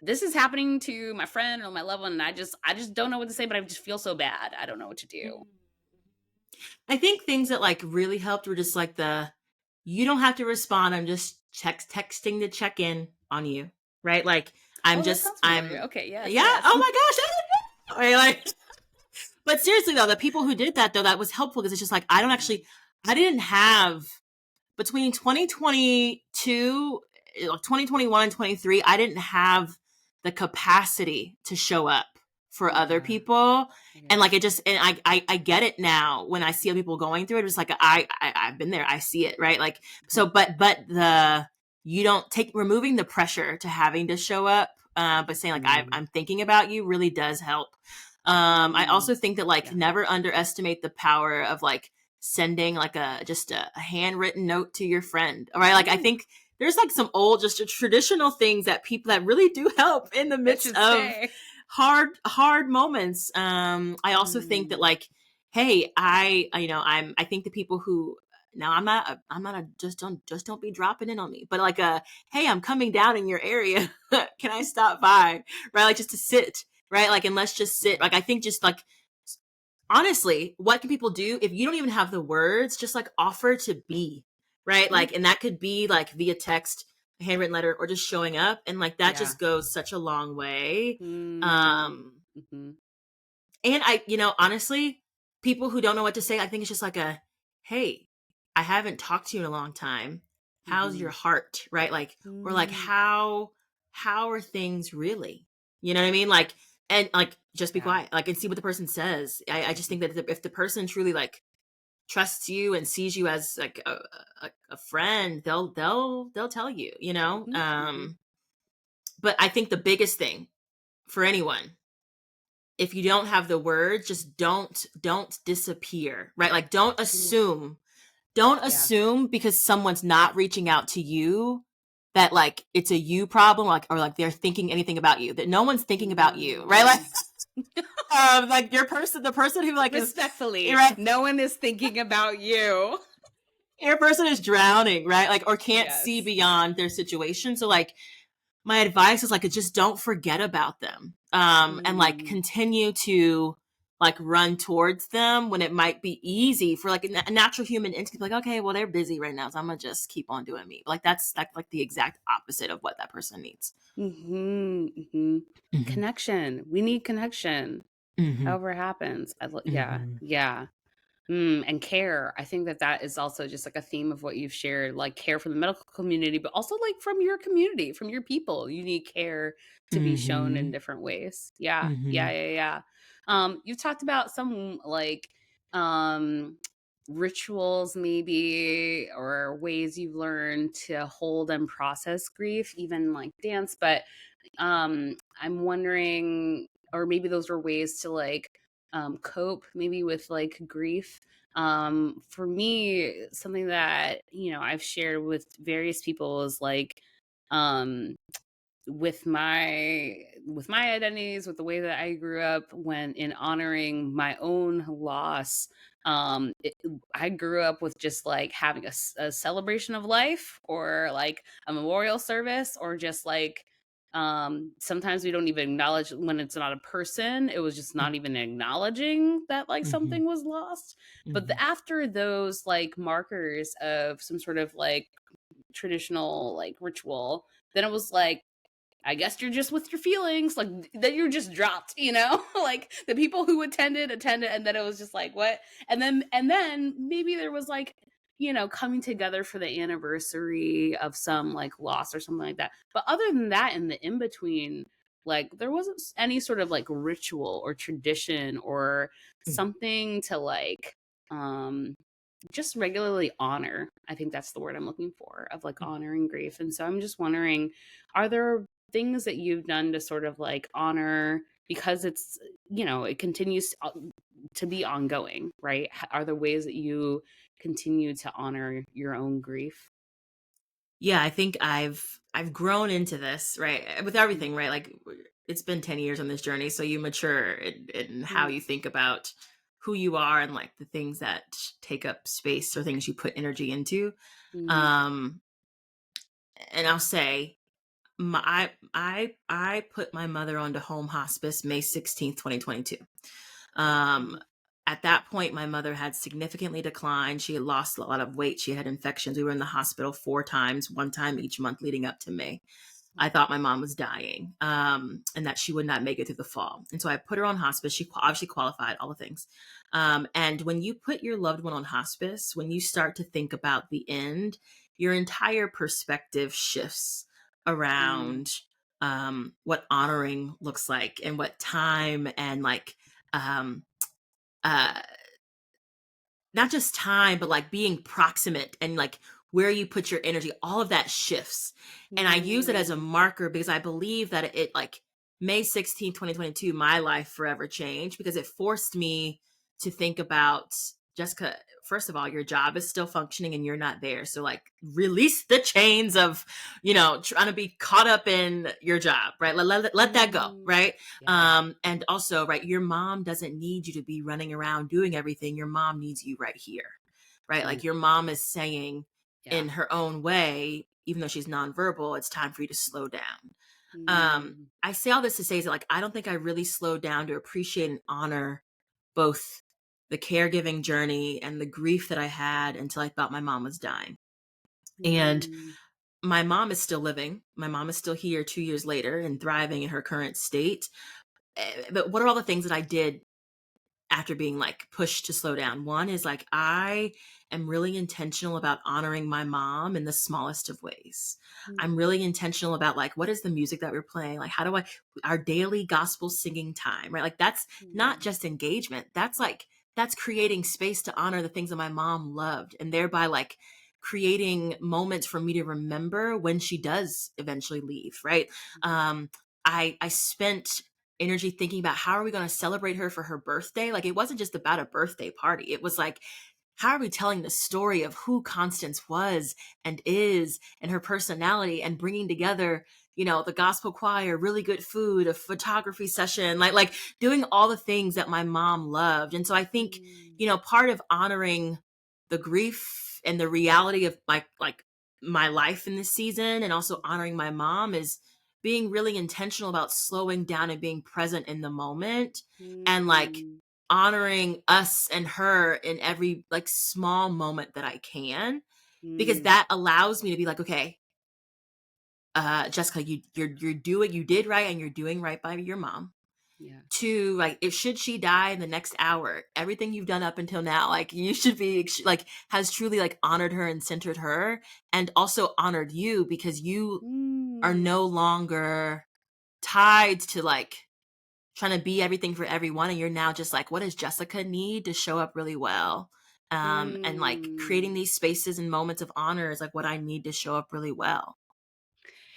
this is happening to my friend or my loved one, and I just don't know what to say, but I just feel so bad. I don't know what to do. Mhm. I think things that like really helped were just like you don't have to respond. I'm just texting to check in on you, right? Like Oh, that sounds familiar. I'm Okay, yes, yeah. yes. Oh my gosh. Right, like, but seriously though, the people who did that though, that was helpful because it's just like I didn't have between 2022, like 2021 and 23, I didn't have the capacity to show up for other Yeah, people. I And get like it. it just, and I get it now when I see other people going through it. It's like, I've been there. I see it. Right. Like, so, but you don't removing the pressure to having to show up, but saying like, Mm, I'm thinking about you really does help. I mm, also think that like yeah. never underestimate the power of like sending like a handwritten note to your friend. All right. Like I Ooh, think there's like some old, just traditional things that people that really do help in the I midst should of say. hard moments. I also think that Mm, like, hey, I think the people who now I'm not a just don't be dropping in on me, but like hey, I'm coming down in your area. Can I stop by? Right. Like just to sit. Right. Like, and let's just sit. yeah. Like, I think just like honestly, what can people do if you don't even have the words? Just like offer to be, right? Mm, Like, and that could be like via text, a handwritten letter, or just showing up. And like that yeah. just goes such a long way. Mm, Um, mhm, and honestly, people who don't know what to say, I think it's just like hey, I haven't talked to you in a long time. How's your mhm, heart? Right? Like, or like, mm, how are things really? You know what I mean? Like, and like, just be yeah. quiet, like, and see what the person says. I just think that if the person truly like trusts you and sees you as like a friend, they'll tell you, you know? Mhm, mhm, But I think the biggest thing for anyone, if you don't have the words, just don't disappear, right? Like mhm, don't yeah. assume because someone's not reaching out to you that like it's a you problem, like, or like they're thinking anything about you, that no one's thinking about you, right? Mm. Like the person who like is Respectfully, right, no one is thinking about you. your person is drowning, right? Like, or can't see Yes. beyond their situation. So like my advice is like just don't forget about them, and like Mm, continue to like run towards them when it might be easy for like a natural human instinct, like, okay, well they're busy right now, so I'm gonna just keep on doing me. Like that's like the exact opposite of what that person needs. mhm, mhm. Hmm. Connection. We need connection. Hmm. However happens. Yeah, Hmm. yeah. And care. I think that that is also just like a theme of what you've shared, like care from the medical community, but also like from your community, from your people. You need care to be shown in Hmm. different ways. Yeah, yeah, Hmm. yeah, yeah. You've talked about some like um rituals maybe, or ways you've learned to hold and process grief, even like dance, but I'm wondering, or maybe those were ways to like cope maybe with like grief. For me, something that I've shared with various people is like, um with my identities, with the way that I grew up, when in honoring my own loss, I grew up with just like having a celebration of life, or like a memorial service, or just like, sometimes we don't even acknowledge when it's not a person. It was just not even acknowledging that like Hmm. something was lost. But Hmm. after those like markers of some sort of like traditional like ritual, then it was like, I guess you're just with your feelings, like that you're just dropped, like the people who attended, and then it was just like, what? And then maybe there was like, coming together for the anniversary of some like loss or something like that. But other than that, in the in between, like there wasn't any sort of like ritual or tradition or something to like, um just regularly honor. I think that's the word I'm looking for, of like honoring grief. And so I'm just wondering, are there things that you've done to sort of like honor, because it's, it continues to be ongoing, right? Are there ways that you continue to honor your own grief? Yeah, I think I've grown into this, right? With everything, right? Like it's been 10 years on this journey, so you mature in how Mm, you think about who you are and like the things that take up space or things you put energy into. mm, Um and I'll say I put my mother onto home hospice May 16th, 2022. Um, mm, at that point, my mother had significantly declined. She had lost a lot of weight. She had infections. We were in the hospital 4 times, 1 time each month leading up to May. I thought my mom was dying, and that she would not make it through the fall. And so I put her on hospice. She obviously qualified, all the things. And when you put your loved one on hospice, when you start to think about the end, your entire perspective shifts mm, around what honoring looks like and what time and like um, uh, not just time, but like being proximate and like where you put your energy, all of that shifts. And I use it as a mm, marker because I believe that it like May 16th, 2022, my life forever changed because it forced me to think about, Jessica, first of all, your job is still functioning and you're not there. So like release the chains of, trying to be caught up in your job, right? Let that go, mm. right? Yeah. And also, right, your mom doesn't need you to be running around doing everything. Your mom needs you right here, right? Mm, Like your mom is saying yeah. in her own way, even though she's nonverbal, it's time for you to slow down. Mm, I say all this to say is that, like, I don't think I really slowed down to appreciate and honor both the caregiving journey and the grief that I had until I thought my mom was dying. And mm, my mom is still living. My mom is still here 2 years later and thriving in her current state. But what are all the things that I did after being like pushed to slow down? One is like I am really intentional about honoring my mom in the smallest of ways. I'm mm, really intentional about like what is the music that we're playing? Like how do I our daily gospel singing time, right? Like that's not mm, just engagement. That's creating space to honor the things that my mom loved and thereby like creating moments for me to remember when she does eventually leave, right? mm, I spent energy thinking about how are we going to celebrate her for her birthday. Like it wasn't just about a birthday party. It was like, how are we telling the story of who Constance was and is and her personality and bringing together, the gospel choir, really good food, a photography session, like doing all the things that my mom loved. And so I think, mm, part of honoring the grief and the reality of my life in this season and also honoring my mom is being really intentional about slowing down and being present in the moment and like mm, honoring us and her in every like small moment that I can because mm. that allows me to be like, okay, Jessica, you're doing you did right and you're doing right by your mom. Yeah. To like if should she die in the next hour, everything you've done up until now, like you should be like has truly like honored her and centered her and also honored you because you are Mm, no longer tied to like trying to be everything for everyone and you're now just like what does Jessica need to show up really well, and like creating mm. these spaces and moments of honor is like what I need to show up really well.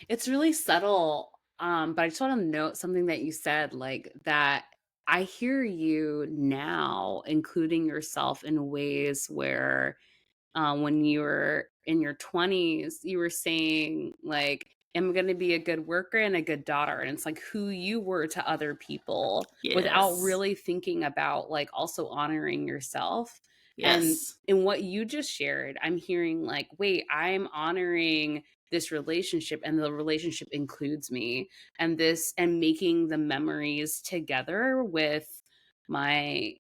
It's really subtle. But I just want to note something that you said, like that I hear you now, including yourself in ways where when you were in your 20s, you were saying, like, am I going to be a good worker and a good daughter? And it's like who you were to other people without Yes, really thinking about, like, also honoring yourself. And yes. in what you just shared, I'm hearing, like, wait, I'm honoring this relationship and the relationship includes me, and this, and making the memories together my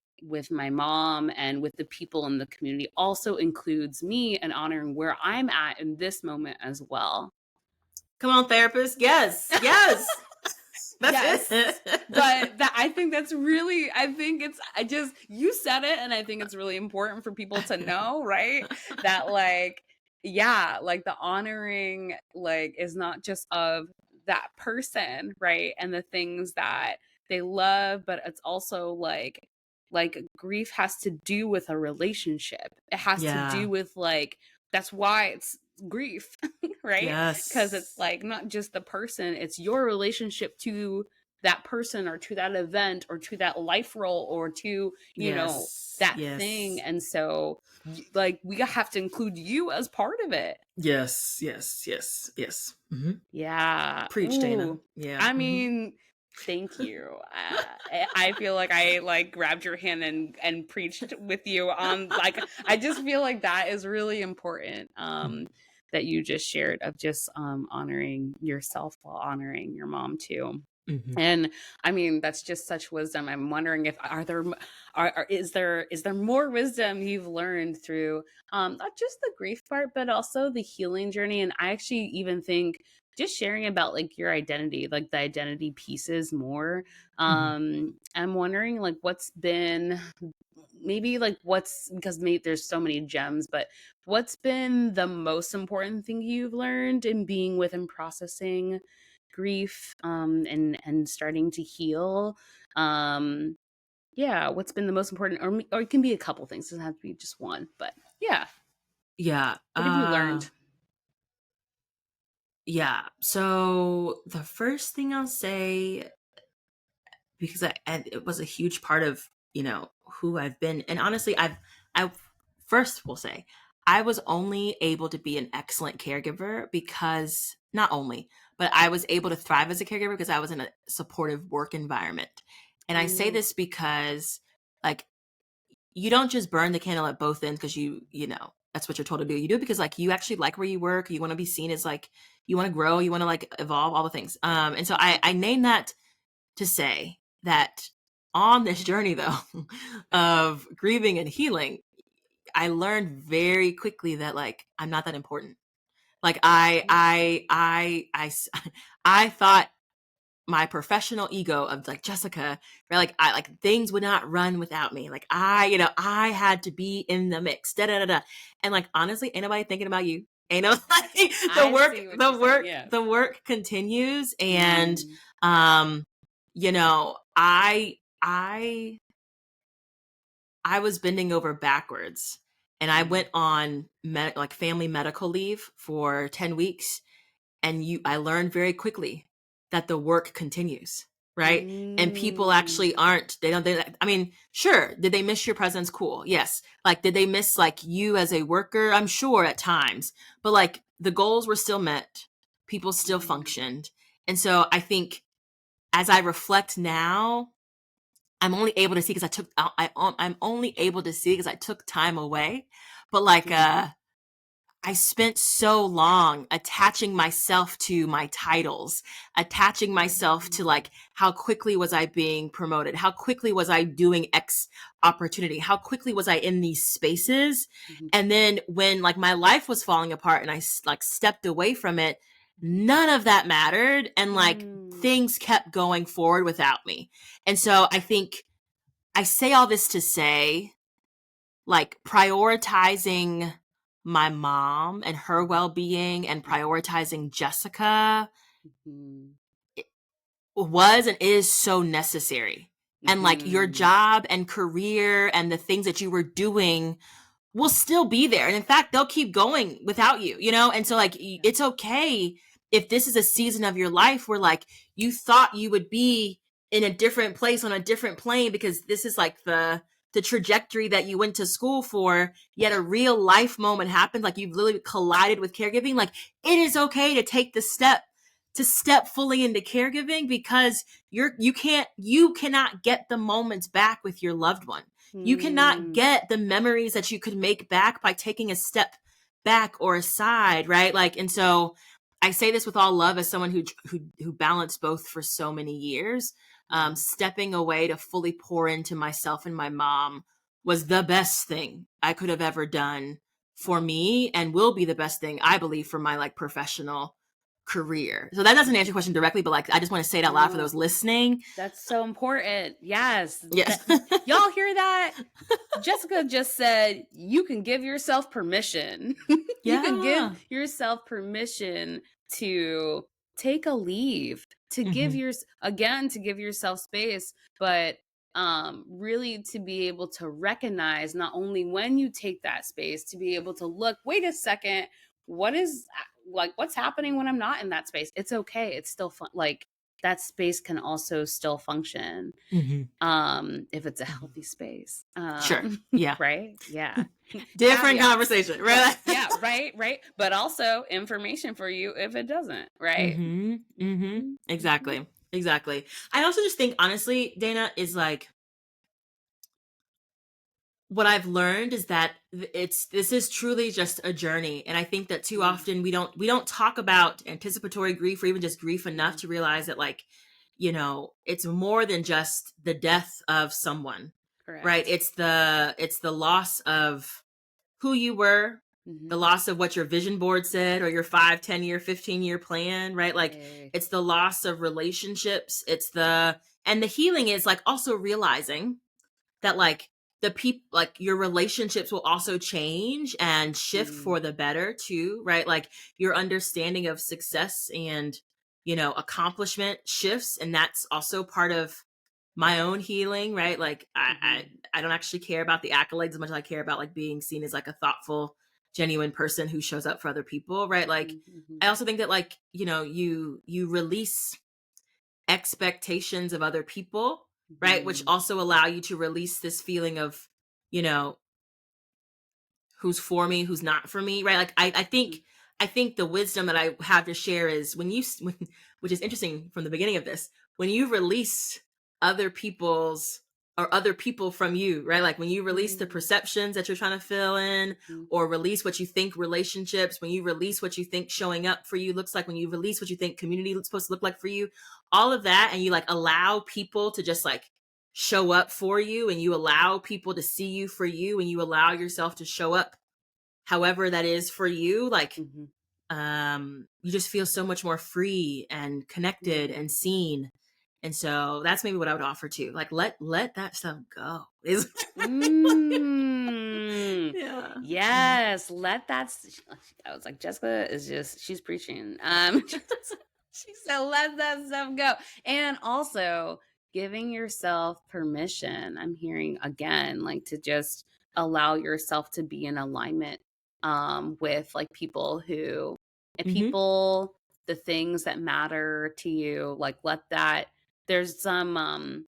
mom and with the people in the community also includes me, and honoring where I'm at in this moment as well. Come on, therapist. Yes, yes. That's Yes. it. But that, I think that's really, I think it's, I just, you said it, and I think it's really important for people to know, right? That, like, yeah, like the honoring, like, is not just of that person, right? And the things that they love, but it's also like like grief has to do with a relationship. It has to Yeah. do with like, that's why it's grief, right? Because it's Yes. like not just the person, it's your relationship to that person or to that event or to that life role or to, Yes. that thing. Yes. And so like we have to include you as part of it. Yes. Yes. Yes. Yes. Hmm. Yeah. Preach, Dana. Ooh. Yeah. I Hmm. mean, thank you. I feel like I like grabbed your hand and preached with you on like I just feel like that is really important. That you just shared of just honoring yourself while honoring your mom too. Hmm. And I mean, that's just such wisdom. I'm wondering if is there more wisdom you've learned through not just the grief part, but also the healing journey. And I actually even think just sharing about like your identity, like the identity pieces more. Hmm. I'm wondering like what's been maybe like what's because maybe there's so many gems, but what's been the most important thing you've learned in being with and processing grief and starting to heal. Yeah, what's been the most important, or it can be a couple things, it doesn't have to be just one, but yeah, Yeah. what have you learned? Yeah. So the first thing I'll say, because and it was a huge part of, who I've been. And honestly, I first will say, I was only able to be an excellent caregiver because not only, but I was able to thrive as a caregiver because I was in a supportive work environment. And I say Mm, this because, like, you don't just burn the candle at both ends because that's what you're told to do. You do it because like you actually like where you work. You want to be seen as like, you want to grow, you want to like evolve, all the things. And so I name that to say that on this journey though of grieving and healing, I learned very quickly that like I'm not that important. Like I thought my professional ego of like Jessica, where like I like things would not run without me. Like I had to be in the mix. Da da da da. And like honestly, ain't nobody thinking about you. Ain't no like I see what you're saying, yeah. the work continues. And Mm, um, I was bending over backwards and I mm, went on like family medical leave for 10 weeks, and I learned very quickly that the work continues, right? And people mm, actually aren't, I mean, sure, did they miss your presence? Cool. Yes. Like, did they miss like you as a worker? I'm sure at times, but like the goals were still met. People still mm, functioned. And so I think as I reflect now, I'm only able to see because I'm only able to see because I took time away. But like, mm, I spent so long attaching myself to my titles, attaching myself to mm, like how quickly was I being promoted? How quickly was I doing X opportunity? How quickly was I in these spaces? mhm, And then when like my life was falling apart and I like stepped away from it, none of that mattered. And like mm, things kept going forward without me. And so I think I say all this to say, like, prioritizing my mom and her well-being and prioritizing Jessica mhm, was and is so necessary. And like your mhm, job and career and the things that you were doing will still be there. And in fact, they'll keep going without you, And so like it's okay if this is a season of your life where like you thought you would be in a different place on a different plane because this is like the trajectory that you went to school for, yet a real life moment happened, like you've literally collided with caregiving. Like it is okay to take the step to step fully into caregiving because you cannot get the moments back with your loved one. You cannot mm, get the memories that you could make back by taking a step back or aside, right? Like, and so I say this with all love as someone who balanced both for so many years. yeah. Stepping away to fully pour into myself and my mom was the best thing I could have ever done for me, and will be the best thing I believe for my like professional career. So that doesn't answer your question directly, but like I just want to say it out loud for those No, listening. that's so important. Yes. Yes. That y'all hear that? Jessica just said you can give yourself permission. You can give Yeah. yourself permission to take a leave, to give Hmm. your again to give yourself space, but really to be able to recognize not only when you take that space, to be able to look, wait a second, what is like, what's happening when I'm not in that space? It's okay. It's still fun. Like that space can also still function Mm-hmm. if it's a Mm-hmm. healthy space. Sure. Yeah. Right? Yeah. Different Caveat. conversation, But right? yeah, right. But also information for you if it doesn't, right? Mm-hmm. Mm-hmm. Mm-hmm. Mm-hmm. Exactly. Exactly. I also just think, honestly, Dana, is like, what I've learned is that this is truly just a journey, and I think that too often we don't talk about anticipatory grief or even just grief enough Mm-hmm. to realize that, like, it's more than just the death of someone, right? Correct. It's the loss of who you were, Mm-hmm. the loss of what your vision board said, or your 5, 10 year, 15-year plan, right? Like, Hey. it's the loss of relationships. And the healing is like also realizing that, like, the people, like, your relationships will also change and shift Mm-hmm. for the better too, right? Like, your understanding of success and accomplishment shifts, and that's also part of my own healing, right? Like, I, Mm-hmm. I I don't actually care about the accolades as much as I care about, like, being seen as like a thoughtful, genuine person who shows up for other people, right? Like, Mm-hmm. I also think that, like, you release expectations of other people, right? Which Mm-hmm. also allow you to release this feeling of, you know, who's for me, who's not for me, right? Like, I think the wisdom that I have to share is which is interesting from the beginning of this, when you release other people's or other people from you, right? Like, when you release the Mm-hmm. perceptions that you're trying to fill in, or release what you think relationships, when you release what you think showing up for you looks like, when you release what you think community is supposed to look like for you, all of that, and you, like, allow people to just, like, show up for you, and you allow people to see you for you, and you allow yourself to show up however that is for you, like, Mm-hmm. you just feel so much more free and connected Mm-hmm. and seen. And so that's maybe what I would offer too, like, let that stuff go is Mm. yeah. Yeah. Yes, let that. I was like, Jessica is just, she's preaching. She said, let that stuff go. And also giving yourself permission. I'm hearing again, like to just allow yourself to be in alignment with like people who, and Mm-hmm. people, the things that matter to you, like let that, there's some,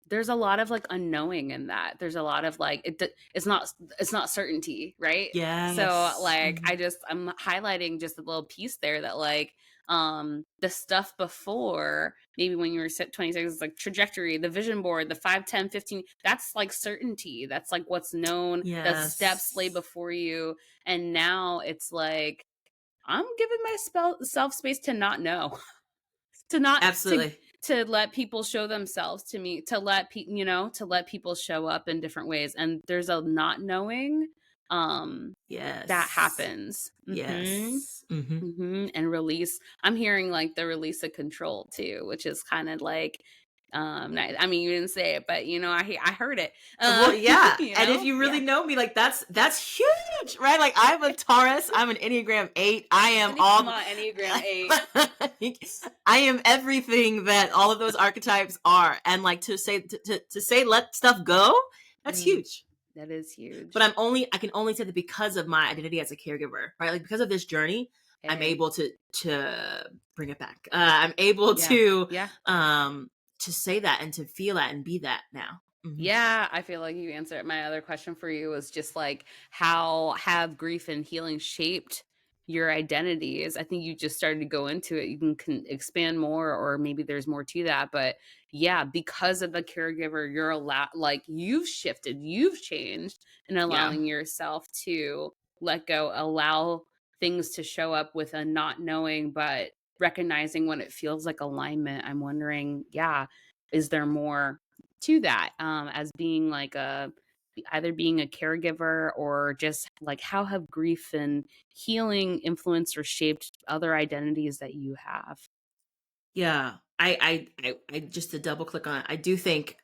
there's a lot of like unknowing in that. There's a lot of like it's not certainty, right? So Yes. like Mm-hmm. I'm highlighting just a little piece there that like the stuff before, maybe when you were 26, it's like trajectory, the vision board, the 5, 10, 15, that's like certainty. That's like what's known, the steps lay Yes. before you. And now it's like I'm giving myself space to not know. To not Absolutely. to let people show themselves to me, to let to let people show up in different ways, and there's a not knowing um that Yes. happens. Yes. Mm-hmm. And release, I'm hearing like the release of control too, which is kind of like I mean, you didn't say it, but I heard it. Well, yeah. And if you really Yeah. know me, like, that's huge, right? Like, I'm a Taurus, I'm an Enneagram 8. I am Come all on, Enneagram 8. I am everything that all of those archetypes are. And, like, to say let stuff go, that's Mm, huge. that is But huge. I can only say that because of my identity as a caregiver, right? Like, because of this journey, I'm Hey. able to bring it back. I'm able Yeah. Yeah. to say that and to feel that and be that now. Mhm. Yeah, I feel like you answered my other question for you was just like how have grief and healing shaped your identities? I think you just started to go into it. You can expand more, or maybe there's more to that. But yeah, because of the caregiver, you're allowed, like you've shifted, you've changed, and Yeah. allowing yourself to let go, allow things to show up with a not knowing, but recognizing when it feels like alignment. I'm wondering, yeah, is there more to that as being like either being a caregiver, or just like how have grief and healing influenced or shaped other identities that you have? Yeah. I just to double click on it, I do think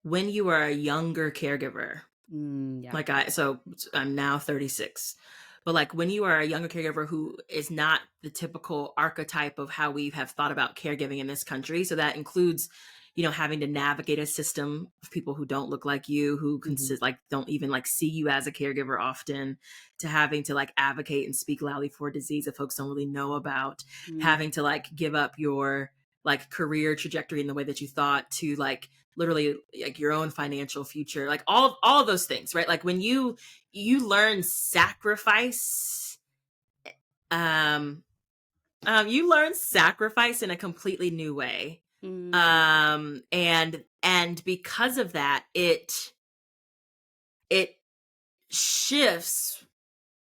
when you are a younger caregiver, Yeah. like so I'm now 36, but like when you are a younger caregiver who is not the typical archetype of how we have thought about caregiving in this country, so that includes, having to navigate a system of people who don't look like you, who Mhm. don't even see you as a caregiver often, to having to advocate and speak loudly for a disease that folks don't really know about, Mm. having to give up your career trajectory in the way that you thought, to literally your own financial future, all of those things, right? When you learn sacrifice, um you learn sacrifice in a completely new way. Mm. And because of that, it shifts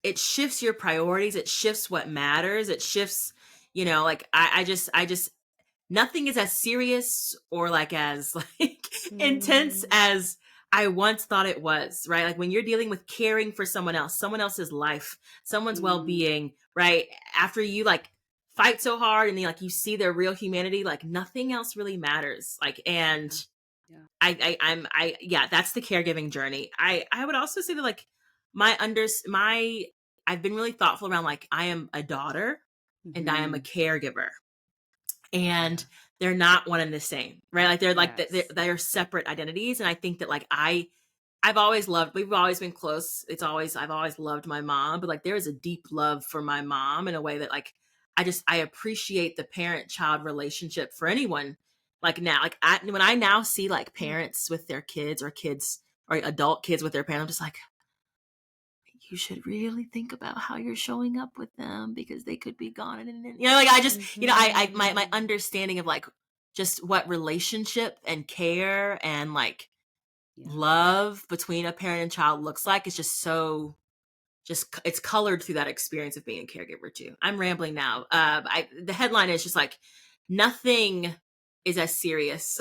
it shifts your priorities, it shifts what matters, it shifts, I just nothing is as serious or as intense Mm. as I once thought it was, right? When you're dealing with caring for someone else's life, someone's Mm. well-being, right? After you fight so hard and you see their real humanity, nothing else really matters. And Yeah. Yeah. yeah, that's the caregiving journey. I would also say that my I've been really thoughtful around I am a daughter and I am a Mhm. caregiver, and Yeah. they're not one and the same, right? Yes. They're separate identities. And I think that I've always loved, we've always been close. I've always loved my mom, but there is a deep love for my mom in a way that I appreciate the parent child relationship for anyone. Now, when I now see Mm. parents with their kids, or kids or adult kids with their parents, I'm just you should really think about how you're showing up with them, because they could be gone. And I just, my Mhm. understanding of just what relationship and care and Yeah. love between a parent and child looks like is just so, it's colored through that experience of being a caregiver too. I'm rambling now. The headline is just nothing is as serious.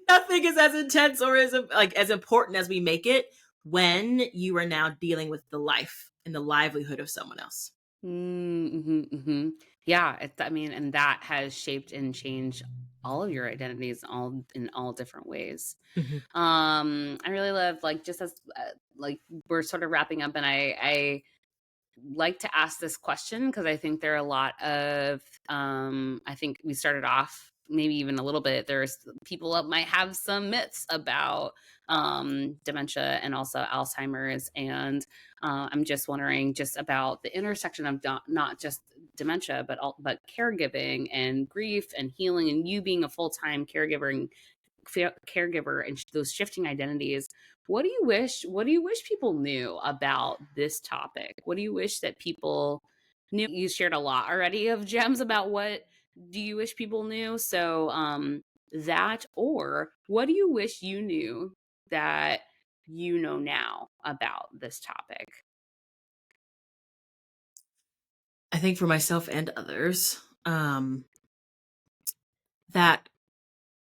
Nothing is as intense or as important as we make it when you are now dealing with the life and the livelihood of someone else. Mhm, mhm. Yeah, I mean, and that has shaped and changed all of your identities all in all different ways. Mhm. I really love just as we're sort of wrapping up, and I like to ask this question because I think there are a lot of I think we started off maybe even a little bit. There's people that might have some myths about dementia and also Alzheimer's, and I'm just wondering just about the intersection of not just dementia but caregiving and grief and healing, and you being a full-time caregiver and those shifting identities. What do you wish people knew about this topic? What do you wish that people knew? You shared a lot already of gems about what do you wish people knew. So that, or what do you wish you knew that you know now about this topic? I think for myself and others, that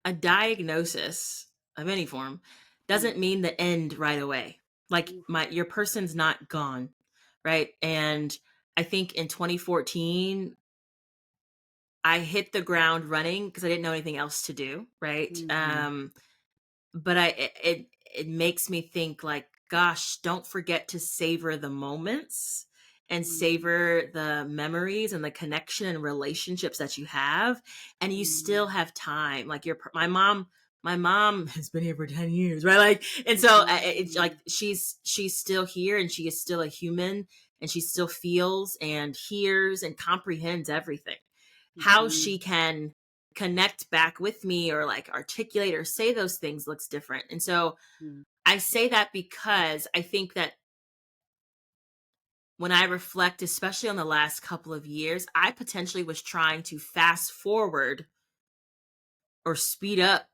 a diagnosis of any form Mm. doesn't mean the end right away. Oof. Your person's not gone, right? And I think in 2014, I hit the ground running because I didn't know anything else to do, right? Mhm. But it makes me think gosh, don't forget to savor the moments and Mm. savor the memories and the connection and relationships that you have, and you still Mm. have time. My mom has been here for 10 years, right? And so it's Mhm. she's still here, and she is still a human, and she still feels and hears and comprehends everything. How she Mhm. can connect back with me or articulate or say those things looks different. And so Mm. I say that because I think that when I reflect, especially on the last couple of years, I potentially was trying to fast forward or speed up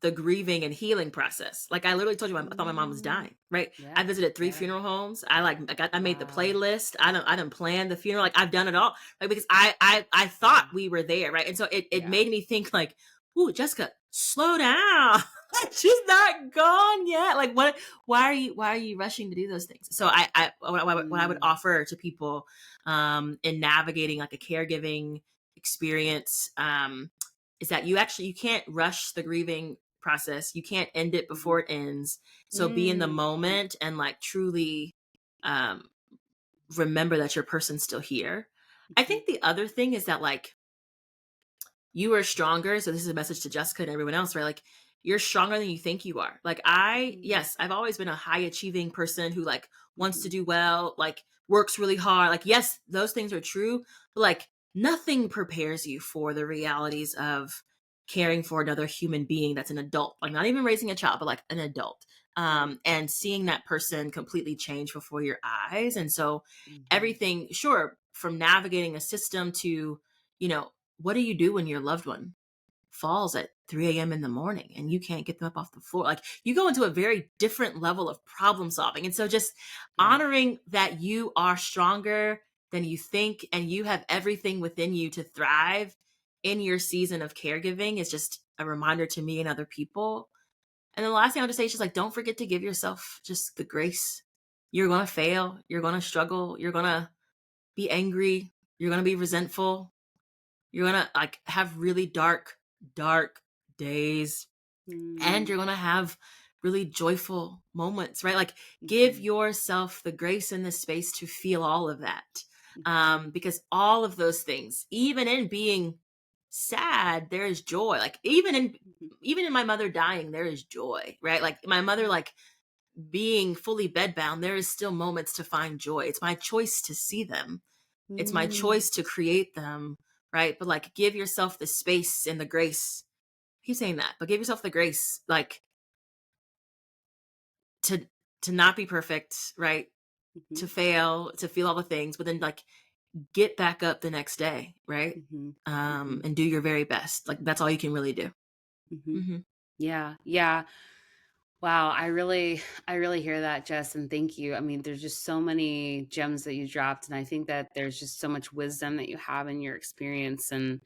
the grieving and healing process. I literally told you, I thought my mom was Mm. dying, right? I Yeah. visited 3 Yeah. funeral homes. I made the Wow. playlist. I didn't plan the funeral. I've done it all. Because I thought Yeah. we were there, right? And so it Yeah. made me think ooh, Jessica, slow down. She's not gone yet. Why are you rushing to do those things? So what I would Mm. offer to people in navigating a caregiving experience, is that you can't rush the grieving process. You can't end it Mhm. before it ends. So be in the Mm. Mhm. moment and truly um, remember that your person's still here. I Mhm. think the other thing is that you are stronger. So this is a message to Jessica and everyone else, right? Like, you're stronger than you think you are. Like, Mm, yes, I've always been a high achieving person who like wants to mhm, do well, like works really hard. Like, yes, those things are true, but like nothing prepares you for the realities of caring for another human being that's an adult, like not even raising a child, but like an adult. right. And seeing that person completely change before your eyes. And so Mhm, everything, sure, from navigating a system to, what do you do when your loved one falls at 3 a.m. in the morning and you can't get them up off the floor? Like, you go into a very different level of problem solving. And so just yeah. honoring that you are stronger than you think and you have everything within you to thrive in your season of caregiving is just a reminder to me and other people. And the last thing I'll just say is just like, don't forget to give yourself just the grace. You're going to fail. You're going to struggle. You're going to be angry. You're going to be resentful. You're going to like have really dark, dark days. And Mm, you're going to have really joyful moments, right? Like, give mhm, yourself the grace and the space to feel all of that. mhm, Because all of those things, even in being sad, there is joy. Like, even in my mother dying, there is joy, right? Like, my mother, mhm, like, being fully bedbound, there is still moments to find joy. It's my choice to see them. It's my mm, choice to create them, right? But like, give yourself the space and the grace. I keep saying that, but give yourself the grace, like, to not be perfect, right? To mhm, fail, to feel all the things, but then like get back up the next day, right? mhm, mhm, And do your very best. Like, that's all you can really do. mhm. Hmm. Yeah, yeah. Wow, I really hear that, Jess, and thank you. I mean, there's just so many gems that you dropped, and I think that there's just so much wisdom that you have in your experience. And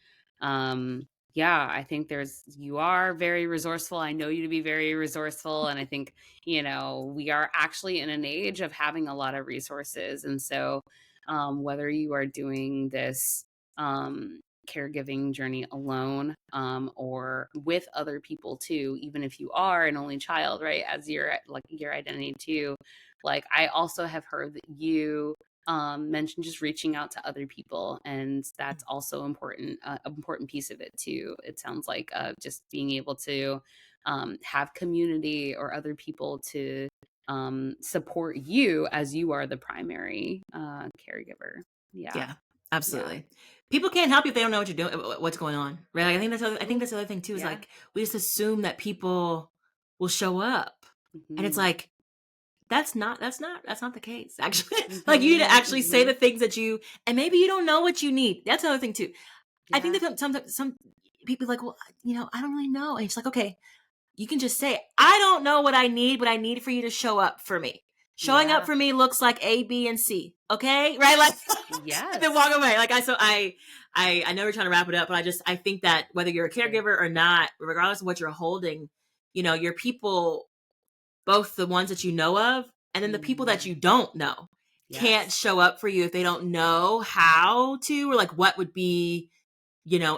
yeah, I think there's you are very resourceful. I know you to be very resourceful, and I think, we are actually in an age of having a lot of resources. And so whether you are doing this um caregiving journey alone or with other people too, even if you are an only child, right, as your like your identity too. Like, I also have heard that you mentioned just reaching out to other people, and that's also important, important piece of it too. It sounds like just being able to have community or other people to support you as you are the primary caregiver. Yeah, Yeah, yeah. absolutely. People can't help you if they don't know what you're doing, what's going on, right? Like, I think Ooh, that's the other thing too. Is yeah. like, we just assume that people will show up, and it's Mhm. like, that's not the case. Actually, like, you need to Mhm, actually say mhm. the things that you, and maybe you don't know what you need. That's another thing too. I think Yeah, that sometimes some people are like, well, I don't really know. And it's like, okay, you can just say, I don't know what I need, but I need for you to show up for me. Showing up yeah. for me looks like A, B, and C. Okay, right? Like, and then walk Yes. away. Like, I know we're trying to wrap it up, but I think that whether you're a Okay. caregiver or not, regardless of what you're holding, your people, both the ones that you know of and then the people that Mhm. you don't know, can't Yes. show up for you if they don't know how to, or like what would be,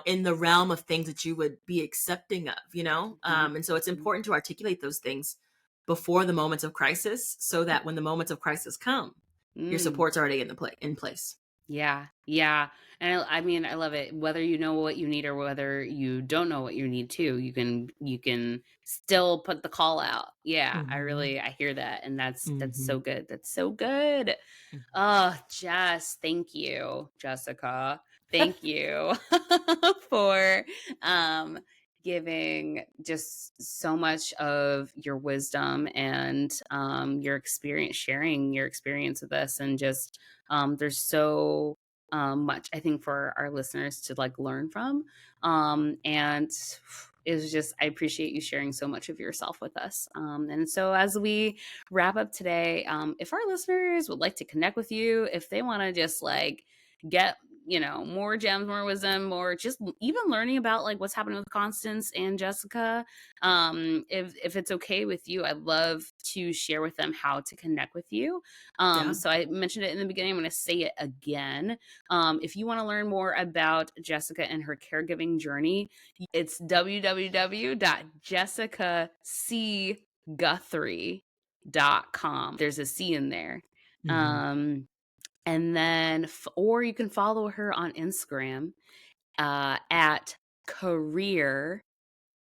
in the realm of things that you would be accepting of, Mhm, and so it's mhm. important to articulate those things before the moments of crisis, so that when the moments of crisis come, your Mm. support's already in place. Yeah, yeah, and I mean, I love it. Whether you know what you need or whether you don't know what you need too, you can still put the call out. Yeah, Hmm. I hear that, and that's so Hmm. good. That's so good. Oh, Jess, thank you, Jessica. Thank you for um giving just so much of your wisdom and your experience, sharing your experience with us, and just there's so much I think for our listeners to like learn from. And it's just I appreciate you sharing so much of yourself with us. And so as we wrap up today, if our listeners would like to connect with you, if they want to just like get more gems, more wisdom, or just even learning about like what's happening with Constance and Jessica, if it's okay with you, I'd love to share with them how to connect with you. Yeah. So I mentioned it in the beginning, I'm going to say it again. If you want to learn more about Jessica and her caregiving journey, it's www.jessicacguthrie.com. There's a C in there. Hmm. Um, and then, or you can follow her on Instagram at career,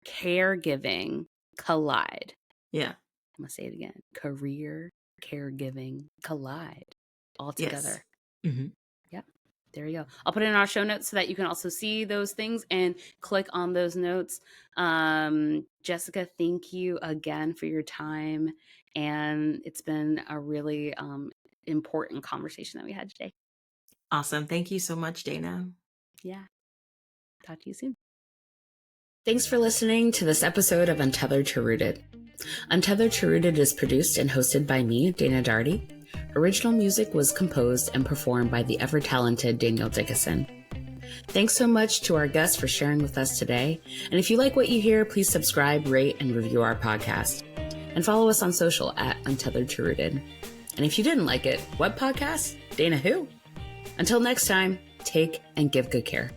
caregiving collide. Yeah. I'm going to say it again. Career, caregiving collide all together. Yes. Mm-hmm. Yep. There you go. I'll put it in our show notes so that you can also see those things and click on those notes. Jessica, thank you again for your time. And it's been a really important conversation that we had today. Awesome. Thank you so much, Dana. Yeah. Talk to you soon. Thanks for listening to this episode of Untethered to Rooted. Untethered to Rooted is produced and hosted by me, Dana Daugherty. Original music was composed and performed by the ever-talented Daniel Dickinson. Thanks so much to our guests for sharing with us today. And if you like what you hear, please subscribe, rate, and review our podcast. And follow us on social at Untethered to Rooted. And if you didn't like it, what podcast? Dana who? Until next time, take and give good care.